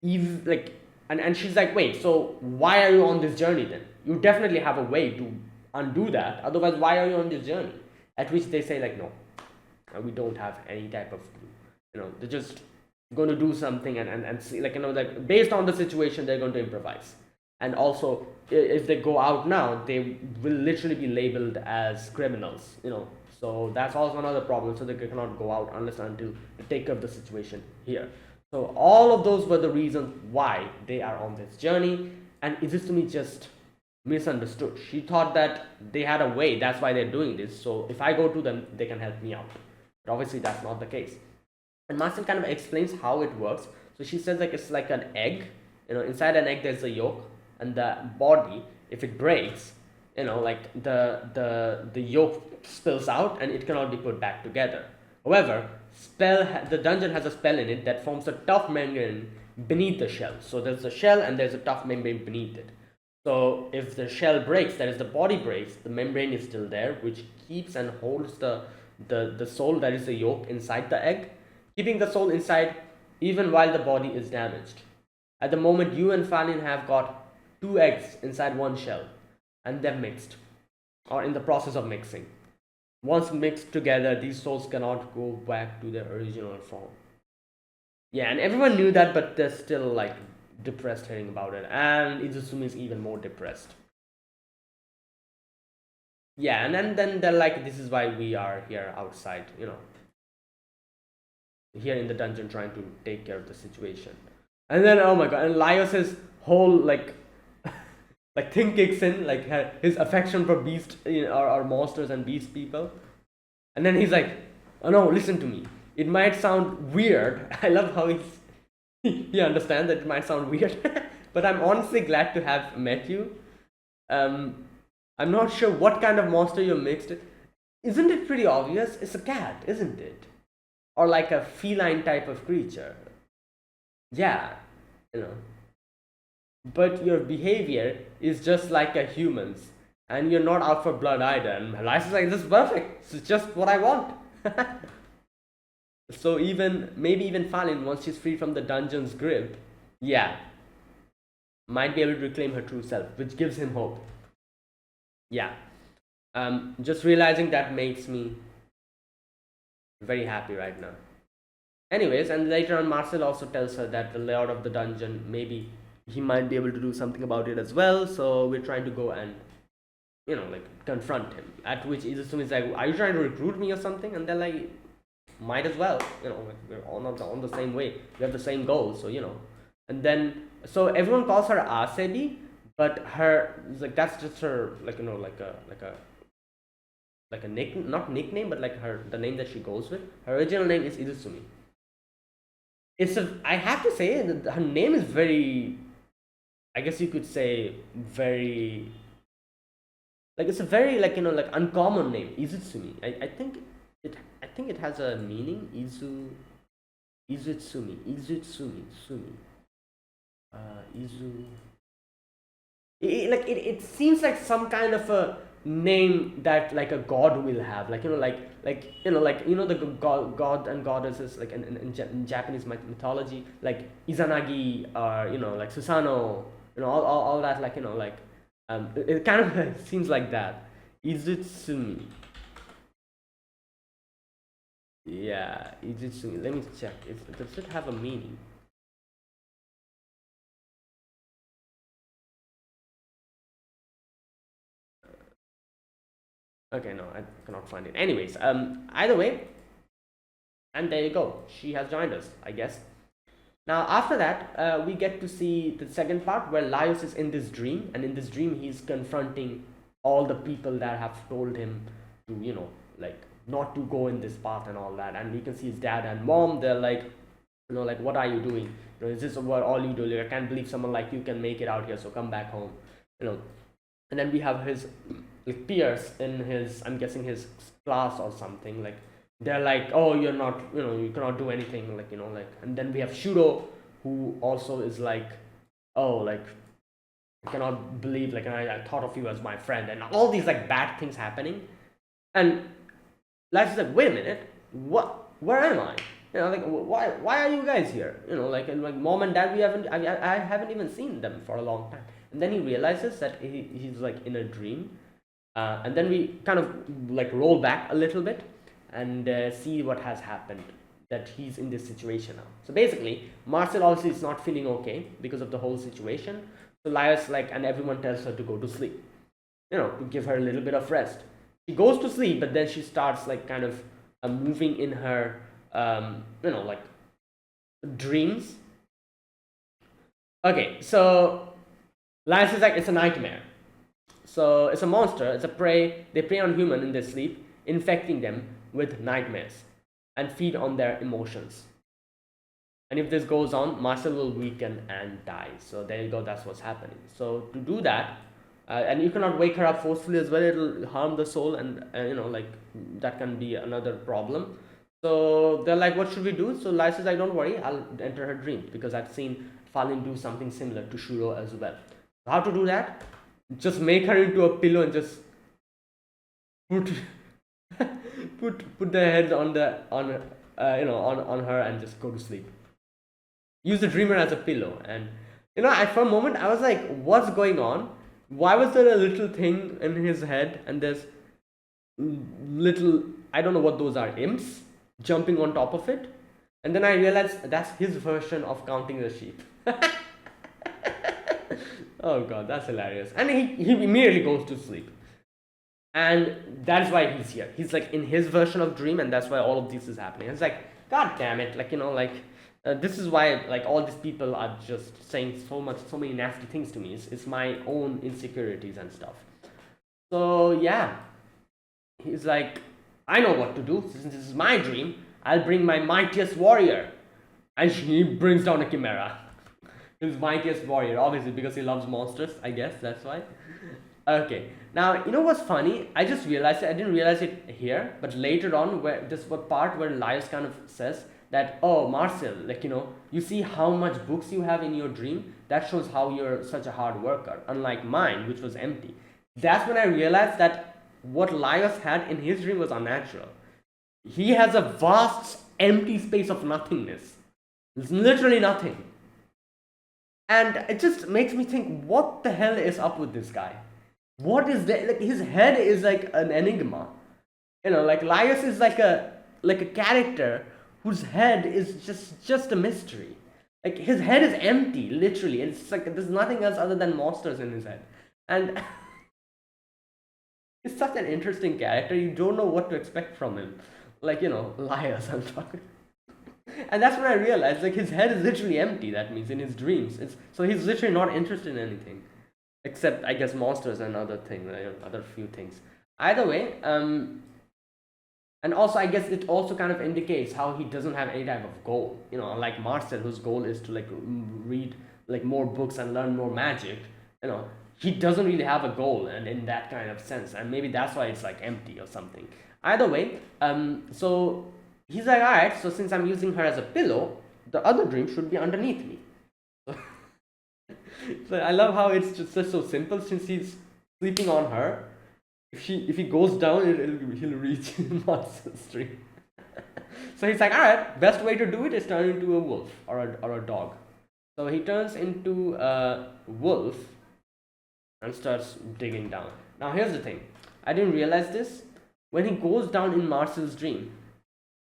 Eve, like, and she's like, wait, so why are you on this journey then? You definitely have a way to undo that. Otherwise, why are you on this journey? At which they say, like, no, we don't have any type of clue. They're just going to do something and see, like, like based on the situation, they're going to improvise. And also, if they go out now, they will literally be labeled as criminals. So that's also another problem. So they cannot go out unless until they take care of the situation here. So all of those were the reasons why they are on this journey. And Izumi just misunderstood. She thought that they had a way. That's why they're doing this. So if I go to them, they can help me out. But obviously that's not the case. And Marcel kind of explains how it works. So she says, like, it's like an egg. Inside an egg there's a yolk, and the body, if it breaks, like the yolk spills out and it cannot be put back together. However, the dungeon has a spell in it that forms a tough membrane beneath the shell. So there's a shell and there's a tough membrane beneath it. So if the shell breaks, that is the body breaks, the membrane is still there, which keeps and holds the soul, that is the yolk, inside the egg, keeping the soul inside even while the body is damaged. At the moment, you and Falin have got 2 eggs inside one shell, and they're mixed, or in the process of mixing. Once mixed together, these souls cannot go back to their original form. Yeah, and everyone knew that, but they're still like depressed hearing about it, and Izumi is even more depressed. Yeah, and then they're like, this is why we are here outside, here in the dungeon trying to take care of the situation. And then, oh my god, and Laios' whole like thing kicks in, like his affection for beast or monsters and beast people. And then he's like, oh no, listen to me, it might sound weird. I love how he understands that it might sound weird, but I'm honestly glad to have met you. I'm not sure what kind of monster you mixed. Isn't it pretty obvious? It's a cat, isn't it? Or like a feline type of creature. Yeah, but your behavior is just like a human's, and you're not out for blood either. And Elias is like, this is perfect, it's just what I want. So even maybe even Falin, once she's free from the dungeon's grip, yeah, might be able to reclaim her true self, which gives him hope. Yeah. Just realizing that makes me very happy right now. Anyways, and later on, Marcel also tells her that the layout of the dungeon, maybe he might be able to do something about it as well. So we're trying to go and, like confront him. At which Izusumi is like, "Are you trying to recruit me or something?" And they're like, "Might as well. Like we're all not on the same way. We have the same goal, so And then, so everyone calls her Asebi, but her like that's just her like a nick not nickname, but like the name that she goes with. Her original name is Izusumi. I have to say that her name is very, I guess you could say, very, like it's a very like uncommon name, Izitsumi. I think it has a meaning. Izitsumi Sumi. Izu. It seems like some kind of a name that like a god will have, the god and goddesses, like in Japanese mythology, like Izanagi, or like Susano, all that, it kind of seems like that. Izutsumi. Yeah, Izutsumi. Let me check. Does it have a meaning? Okay, no, I cannot find it. Anyways, either way, and there you go. She has joined us, I guess. Now, after that, we get to see the second part where Laios is in this dream, and in this dream, he's confronting all the people that have told him to, like not to go in this path and all that. And we can see his dad and mom. They're like, like, what are you doing? Is this what all you do? Like, I can't believe someone like you can make it out here. So come back home, you know. And then we have his like peers in his, I'm guessing his class or something. Like they're like, oh, you're not, you cannot do anything. And then we have Shuro, who also is like, oh, like I cannot believe, like I thought of you as my friend, and all these like bad things happening. And Lash is like, wait a minute, where am I? Like why are you guys here? Like mom and dad, I haven't even seen them for a long time. And then he realizes that he's like in a dream. And then we kind of like roll back a little bit and see what has happened, that he's in this situation now. So basically, Marcel obviously is not feeling okay because of the whole situation. So Laios, and everyone tells her to go to sleep, to give her a little bit of rest. She goes to sleep, but then she starts like kind of moving in her, like dreams. Okay, so Laios is like, it's a nightmare. So it's a monster, it's a prey. They prey on human in their sleep, infecting them with nightmares and feed on their emotions. And if this goes on, Marcel will weaken and die. So there you go, that's what's happening. So to do that, and you cannot wake her up forcefully as well, it'll harm the soul, and that can be another problem. So they're like, what should we do? So Lai says, like, don't worry, I'll enter her dreams, because I've seen Falin do something similar to Shuro as well. How to do that? Just make her into a pillow and just put put the head on her and just go to sleep. Use the dreamer as a pillow. And for a moment I was like, what's going on? Why was there a little thing in his head, and there's little, I don't know what those are, imps jumping on top of it? And then I realized that's his version of counting the sheep. Oh god, that's hilarious. And he immediately goes to sleep. And that's why he's here. He's like in his version of dream, and that's why all of this is happening. It's like, god damn it, this is why like all these people are just saying so many nasty things to me. It's my own insecurities and stuff. So yeah, he's like, I know what to do. Since this is my dream, I'll bring my mightiest warrior. And he brings down a chimera. His mightiest warrior, obviously, because he loves monsters, I guess, that's why. Okay, now, what's funny? I just realized it, I didn't realize it here, but later on, where this what part where Laios kind of says that, oh, Marcel, you see how much books you have in your dream? That shows how you're such a hard worker, unlike mine, which was empty. That's when I realized that what Laios had in his dream was unnatural. He has a vast empty space of nothingness. It's literally nothing. And it just makes me think, what the hell is up with this guy? What is that? Like, his head is like an enigma. Like Laius is like a character whose head is just a mystery. Like, his head is empty, literally. It's like there's nothing else other than monsters in his head. And he's such an interesting character. You don't know what to expect from him. Like, Laius, I'm talking. And that's when I realized, like, his head is literally empty. That means in his dreams, so he's literally not interested in anything, except I guess monsters and other things, other few things. Either way, and also I guess it also kind of indicates how he doesn't have any type of goal. Unlike Marcel, whose goal is to like read like more books and learn more magic. He doesn't really have a goal, and in that kind of sense, and maybe that's why it's like empty or something. Either way, so he's like, all right, so since I'm using her as a pillow, the other dream should be underneath me. So I love how it's just so simple. Since he's sleeping on her, if he goes down, he'll reach Marcel's dream. So he's like, all right, best way to do it is turn into a wolf or a dog. So he turns into a wolf and starts digging down. Now here's the thing. I didn't realize this. When he goes down in Marcel's dream,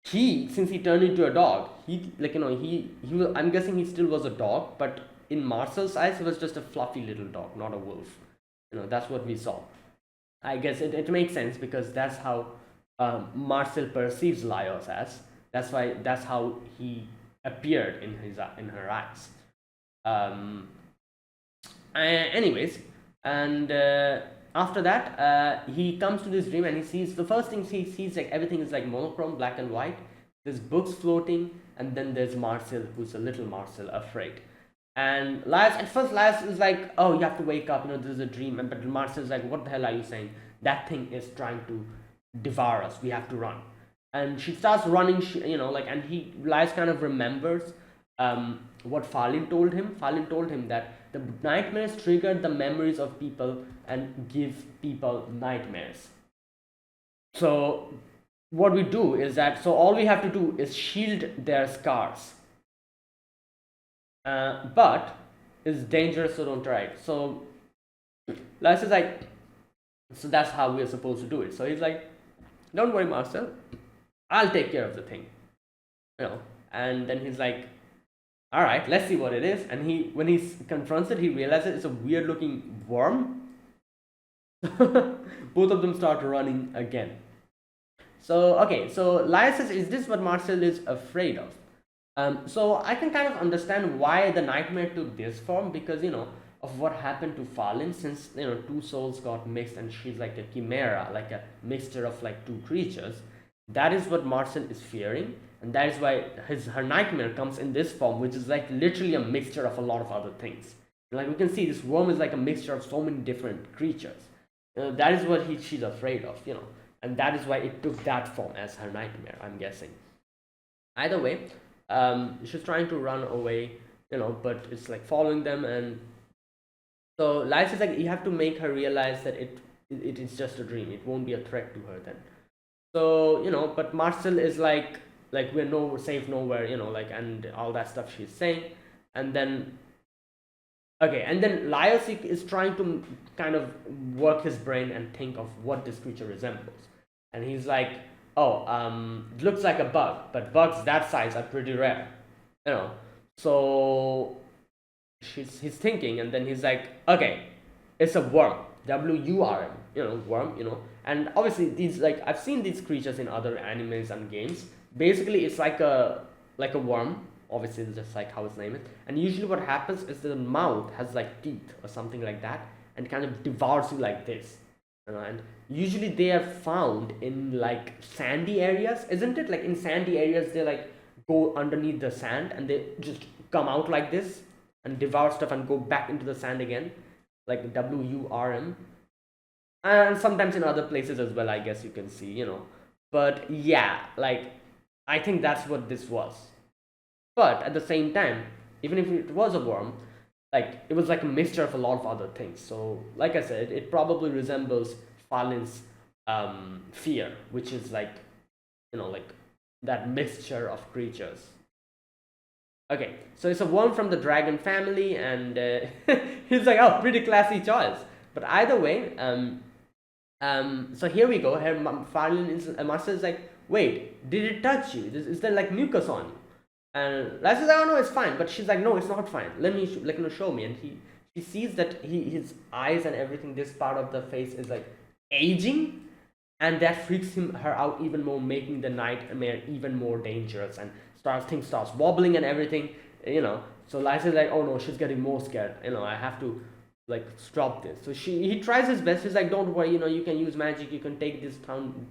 since he turned into a dog, I'm guessing he still was a dog, but in Marcel's eyes he was just a fluffy little dog, not a wolf. That's what we saw. I guess it makes sense, because that's how Marcel perceives Laios as. That's how he appeared in her eyes. Anyways, and after that, he comes to this dream and he sees the first thing he sees, like, everything is like monochrome, black and white. There's books floating, and then there's Marcel, who's a little Marcel, afraid. And at first Laius is like, oh, you have to wake up, this is a dream. But Marcel is like, what the hell are you saying? That thing is trying to devour us. We have to run. And she starts running, and Laius kind of remembers what Falin told him. Falin told him that the nightmares trigger the memories of people and give people nightmares. So what we do is that, so all we have to do is shield their scars. But it's dangerous, so don't try it. So Laius is like, so that's how we're supposed to do it. So he's like, don't worry, Marcel, I'll take care of the thing. And then he's like, all right, let's see what it is. And when he confronts it, he realizes it's a weird looking worm. Both of them start running again. So okay, so Laius says, is this what Marcel is afraid of? So I can kind of understand why the nightmare took this form, because of what happened to Falin, since two souls got mixed and she's like a chimera, like a mixture of like two creatures. That is what Marcel is fearing, and that is why her nightmare comes in this form, which is like literally a mixture of a lot of other things. Like we can see, this worm is like a mixture of so many different creatures. That is what she's afraid of, and that is why it took that form as her nightmare, I'm guessing. Either way, she's trying to run away, but it's like following them. And so Laius is like, you have to make her realize that it is just a dream. It won't be a threat to her then. So but Marcel is like we're safe nowhere, and all that stuff she's saying. And then Laius is trying to kind of work his brain and think of what this creature resembles. And he's like, oh, it looks like a bug, but bugs that size are pretty rare. So he's thinking, and then he's like, okay, it's a worm. WURM, worm, and obviously these, like, I've seen these creatures in other animes and games. Basically, it's like a worm. Obviously, it's just like how its name is. And usually, what happens is the mouth has like teeth or something like that, and kind of devours you like this. And usually, they are found in like sandy areas, isn't it? Like in sandy areas, they like go underneath the sand and they just come out like this and devour stuff and go back into the sand again, like WURM. And sometimes in other places as well, I guess you can see, But yeah, like, I think that's what this was. But at the same time, even if it was a worm, like, it was like a mixture of a lot of other things. So, like I said, it probably resembles Falin's fear, which is like like that mixture of creatures. Okay, so it's a worm from the dragon family, and he's like, oh, pretty classy choice. But either way, so here we go. Here, Farlin is Marcel is like, wait, did it touch you? Is there like mucus on you? And Liza says, oh no, it's fine. But she's like, no, it's not fine. Let me show me. And she sees that his eyes and everything, this part of the face is like aging, and that freaks her out even more, making the nightmare even more dangerous. And things starts wobbling and everything. So Liza's like, oh no, she's getting more scared. I have to like stop this. So he tries his best. He's like, don't worry, you can use magic, you can take this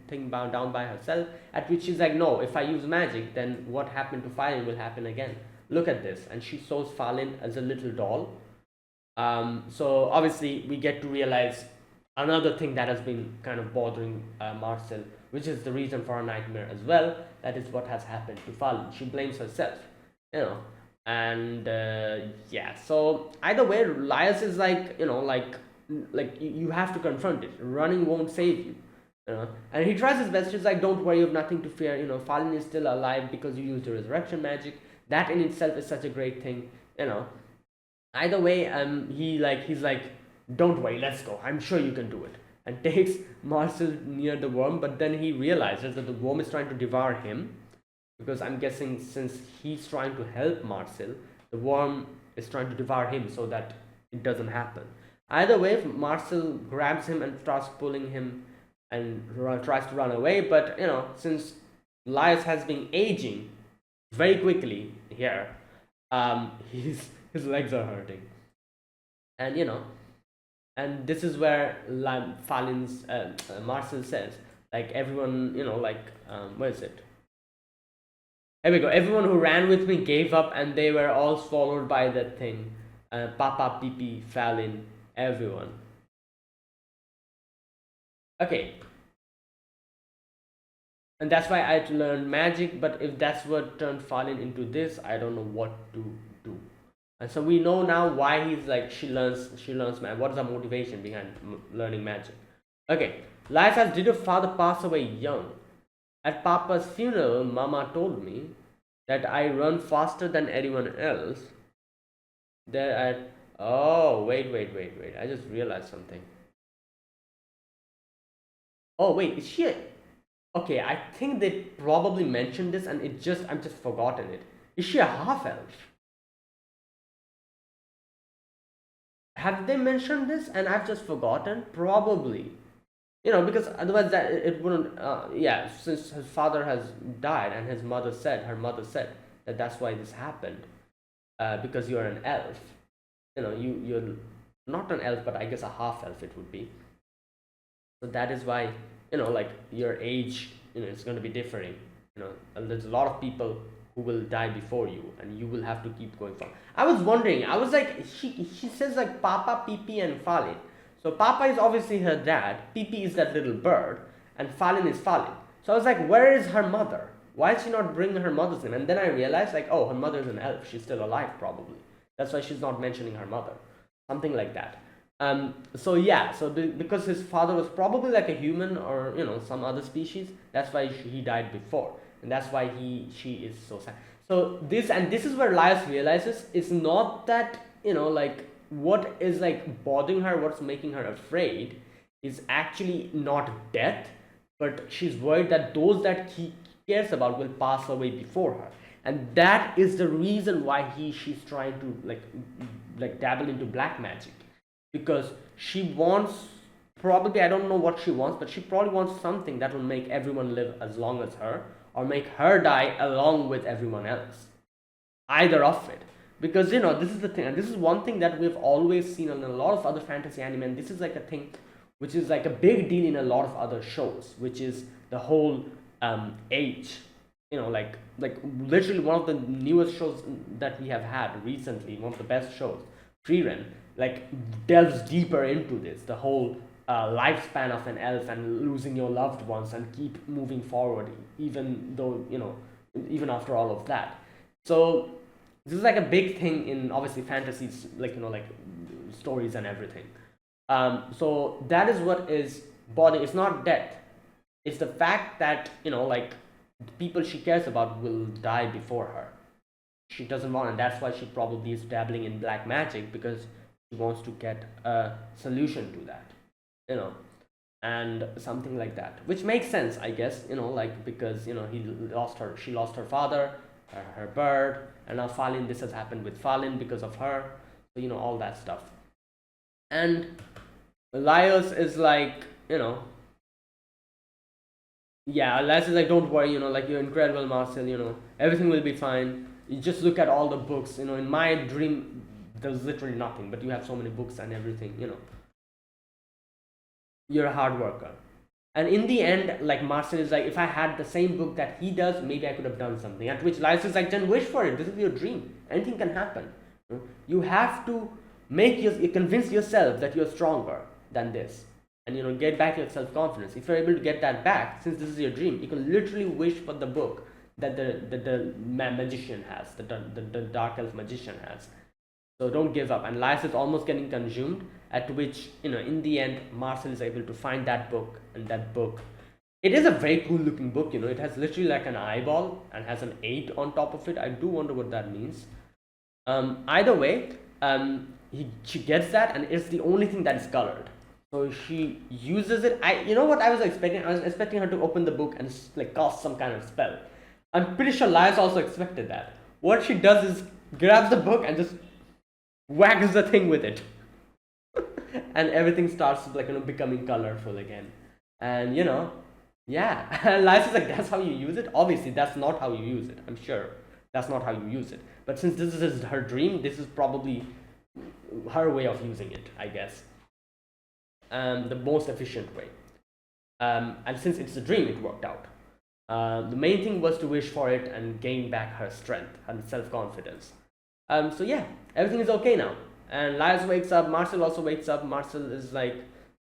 thing down by herself. At which she's like, no, if I use magic, then what happened to Falin will happen again. Look at this. And she shows Falin as a little doll. So obviously we get to realize another thing that has been kind of bothering Marcel, which is the reason for her nightmare as well. That is what has happened to Falin. She blames herself, and yeah. So either way, Lias is like, you have to confront it. Running won't save you. And he tries his best. He's like, don't worry, you have nothing to fear. Falin is still alive because you used the resurrection magic. That in itself is such a great thing. Either way, he's like, don't worry, let's go. I'm sure you can do it. And takes Marcel near the worm, but then he realizes that the worm is trying to devour him. Because I'm guessing since he's trying to help Marcel, the worm is trying to devour him so that it doesn't happen. Either way, Marcel grabs him and starts pulling him and tries to run away. But since Lias has been aging very quickly here, his legs are hurting, and and this is where Falin's Marcel says, like, everyone, where is it? Here we go. Everyone who ran with me gave up, and they were all swallowed by that thing. Papa, Pipi, Falin, everyone. Okay. And that's why I learned magic, but if that's what turned Falin into this, I don't know what to do. And so we know now why he's like, she learns magic. What is the motivation behind learning magic? Okay. Life says, did your father pass away young? At Papa's funeral, Mama told me that I run faster than anyone else. Oh, wait. I just realized something. Oh, wait, is she okay, I think they probably mentioned this and I'm just forgotten it. Is she a half-elf? Have they mentioned this and I've just forgotten? Probably. Because otherwise that it wouldn't. Yeah, since his father has died and her mother said that that's why this happened, because you're an elf. You're not an elf, but I guess a half elf it would be. So that is why like your age, it's going to be differing. There's a lot of people who will die before you, and you will have to keep going forward. I was wondering. I was like, she says like Papa, Pipi, and Falin. So Papa is obviously her dad, Pipi is that little bird, and Falin is Falin. So I was like, where is her mother? Why is she not bringing her mother's name? And then I realized, like, oh, her mother is an elf. She's still alive, probably. That's why she's not mentioning her mother. Something like that. So yeah, because his father was probably like a human or, some other species, that's why he died before. And that's why she is so sad. So this is where Lias realizes it's not that, like, what is like bothering her, what's making her afraid is actually not death, but she's worried that those that he cares about will pass away before her. And that is the reason why she's trying to like dabble into black magic, because she wants, probably, I don't know what she wants, but she probably wants something that will make everyone live as long as her, or make her die along with everyone else. Either of it. Because this is the thing, and this is one thing that we've always seen in a lot of other fantasy anime, and this is like a thing which is like a big deal in a lot of other shows, which is the whole age. Like literally one of the newest shows that we have had recently, one of the best shows, Frieren, like delves deeper into this, the whole lifespan of an elf and losing your loved ones and keep moving forward, even though even after all of that. So this is like a big thing in obviously fantasies, like stories and everything. So that is what is bothering. It's not death, it's the fact that like the people she cares about will die before her. She doesn't want, and that's why she probably is dabbling in black magic, because she wants to get a solution to that, you know, and something like that, which makes sense, I guess, like, because she lost her father, her bird, and now Falin, this has happened with Falin because of her, so all that stuff. And Laios is like, yeah, Laios is like, don't worry, like, you're incredible, Marcel, everything will be fine. You just look at all the books, in my dream there's literally nothing, but you have so many books and everything, you're a hard worker. And in the end, like, Marcel is like, if I had the same book that he does, maybe I could have done something. At which Laios is like, then wish for it. This is your dream. Anything can happen. You have to you convince yourself that you're stronger than this, and get back your self-confidence. If you're able to get that back, since this is your dream, you can literally wish for the book that the magician has, the dark elf magician has. So don't give up. And Laios is almost getting consumed, at which, in the end, Marcel is able to find that book, and that book, it is a very cool looking book, it has literally like an eyeball and has an 8 on top of it. I do wonder what that means. Either way, she gets that, and it's the only thing that is colored. So she uses it. What I was expecting? I was expecting her to open the book and like cast some kind of spell. I'm pretty sure Laios also expected that. What she does is grabs the book and just whacks the thing with it. And everything starts like, becoming colorful again. And yeah. Laios is like, that's how you use it? Obviously, that's not how you use it. I'm sure that's not how you use it. But since this is her dream, this is probably her way of using it, I guess. The most efficient way. And since it's a dream, it worked out. The main thing was to wish for it and gain back her strength and self-confidence. So yeah, everything is okay now. And Laios wakes up, Marcel also wakes up. Marcel is like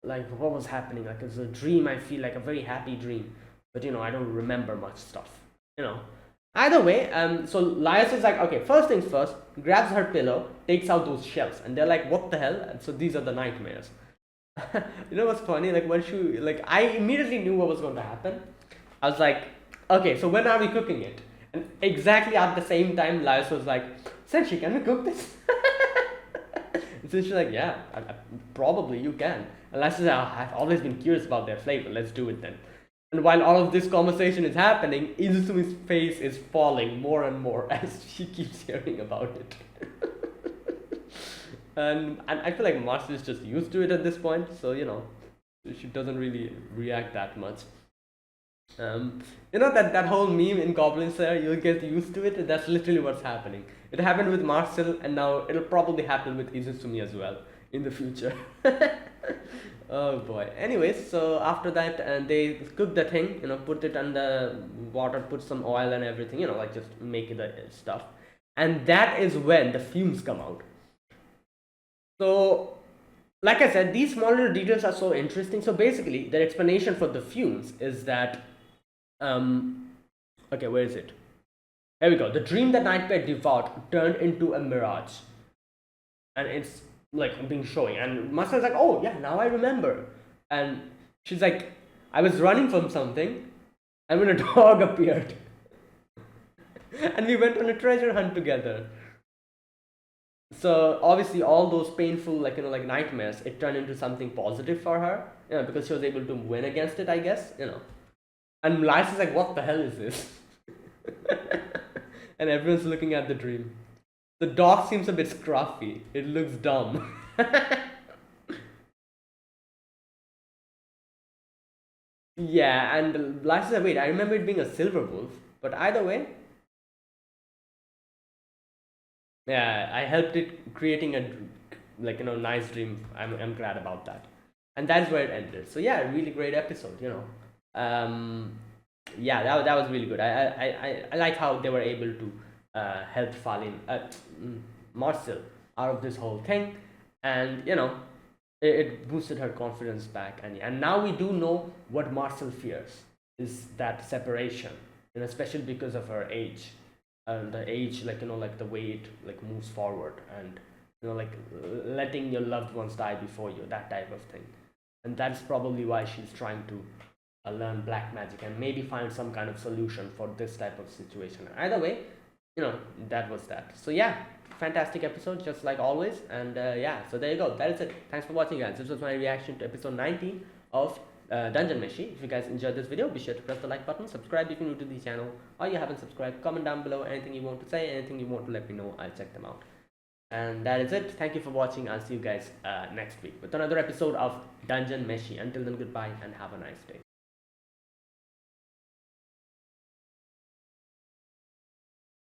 what was happening? Like, it's a dream, I feel, like a very happy dream. But I don't remember much stuff. Either way, so Laios is like, okay, first things first, grabs her pillow, takes out those shells, and they're like, what the hell? And so these are the nightmares. What's funny? Like, when I immediately knew what was going to happen. I was like, okay, so when are we cooking it? And exactly at the same time, Laios was like, Senshi, can we cook this? So she's like, yeah, probably you can. And Laios says, I've always been curious about their flavor, let's do it then. And while all of this conversation is happening, Izusumi's face is falling more and more as she keeps hearing about it. and I feel like Marcel is just used to it at this point, so she doesn't really react that much. That whole meme in Goblin Slayer, you'll get used to it. That's literally what's happening. It happened with Marcel, and now it'll probably happen with Izusumi as well in the future. Oh boy. Anyways, so after that, they cook the thing, put it under water, put some oil and everything, like just make it the stuff. And that is when the fumes come out. So, like I said, these small little details are so interesting. So basically, the explanation for the fumes is that, okay, where is it? Here we go. The dream that Nightmare devoured turned into a mirage. And it's like being showing, and Masa's like, oh yeah, now I remember. And she's like, I was running from something, and when a dog appeared, and we went on a treasure hunt together. So obviously all those painful, like nightmares, it turned into something positive for her, because she was able to win against it, I guess. And Laios is like, what the hell is this? And everyone's looking at the dream. The dog seems a bit scruffy. It looks dumb. Yeah, and Laios said, wait, I remember it being a silver wolf. But either way, yeah, I helped it creating a nice dream. I'm glad about that. And that's where it ended. So yeah, really great episode. Yeah, that was really good. I like how they were able to help Falin, Marcel, out of this whole thing, and it boosted her confidence back. And now we do know what Marcel fears is that separation, especially because of her age, and the age, like the way it like moves forward, and like letting your loved ones die before you, that type of thing. And that's probably why she's trying to learn black magic and maybe find some kind of solution for this type of situation. Either way, you know, that was that. So yeah, fantastic episode, just like always. And yeah, so there you go. That is it. Thanks for watching, guys. This was my reaction to episode 19 of Dungeon Meshi. If you guys enjoyed this video, be sure to press the like button, subscribe if you're new to the channel, or you haven't subscribed. Comment down below anything you want to say, anything you want to let me know. I'll check them out. And that is it. Thank you for watching. I'll see you guys next week with another episode of Dungeon Meshi. Until then, goodbye and have a nice day.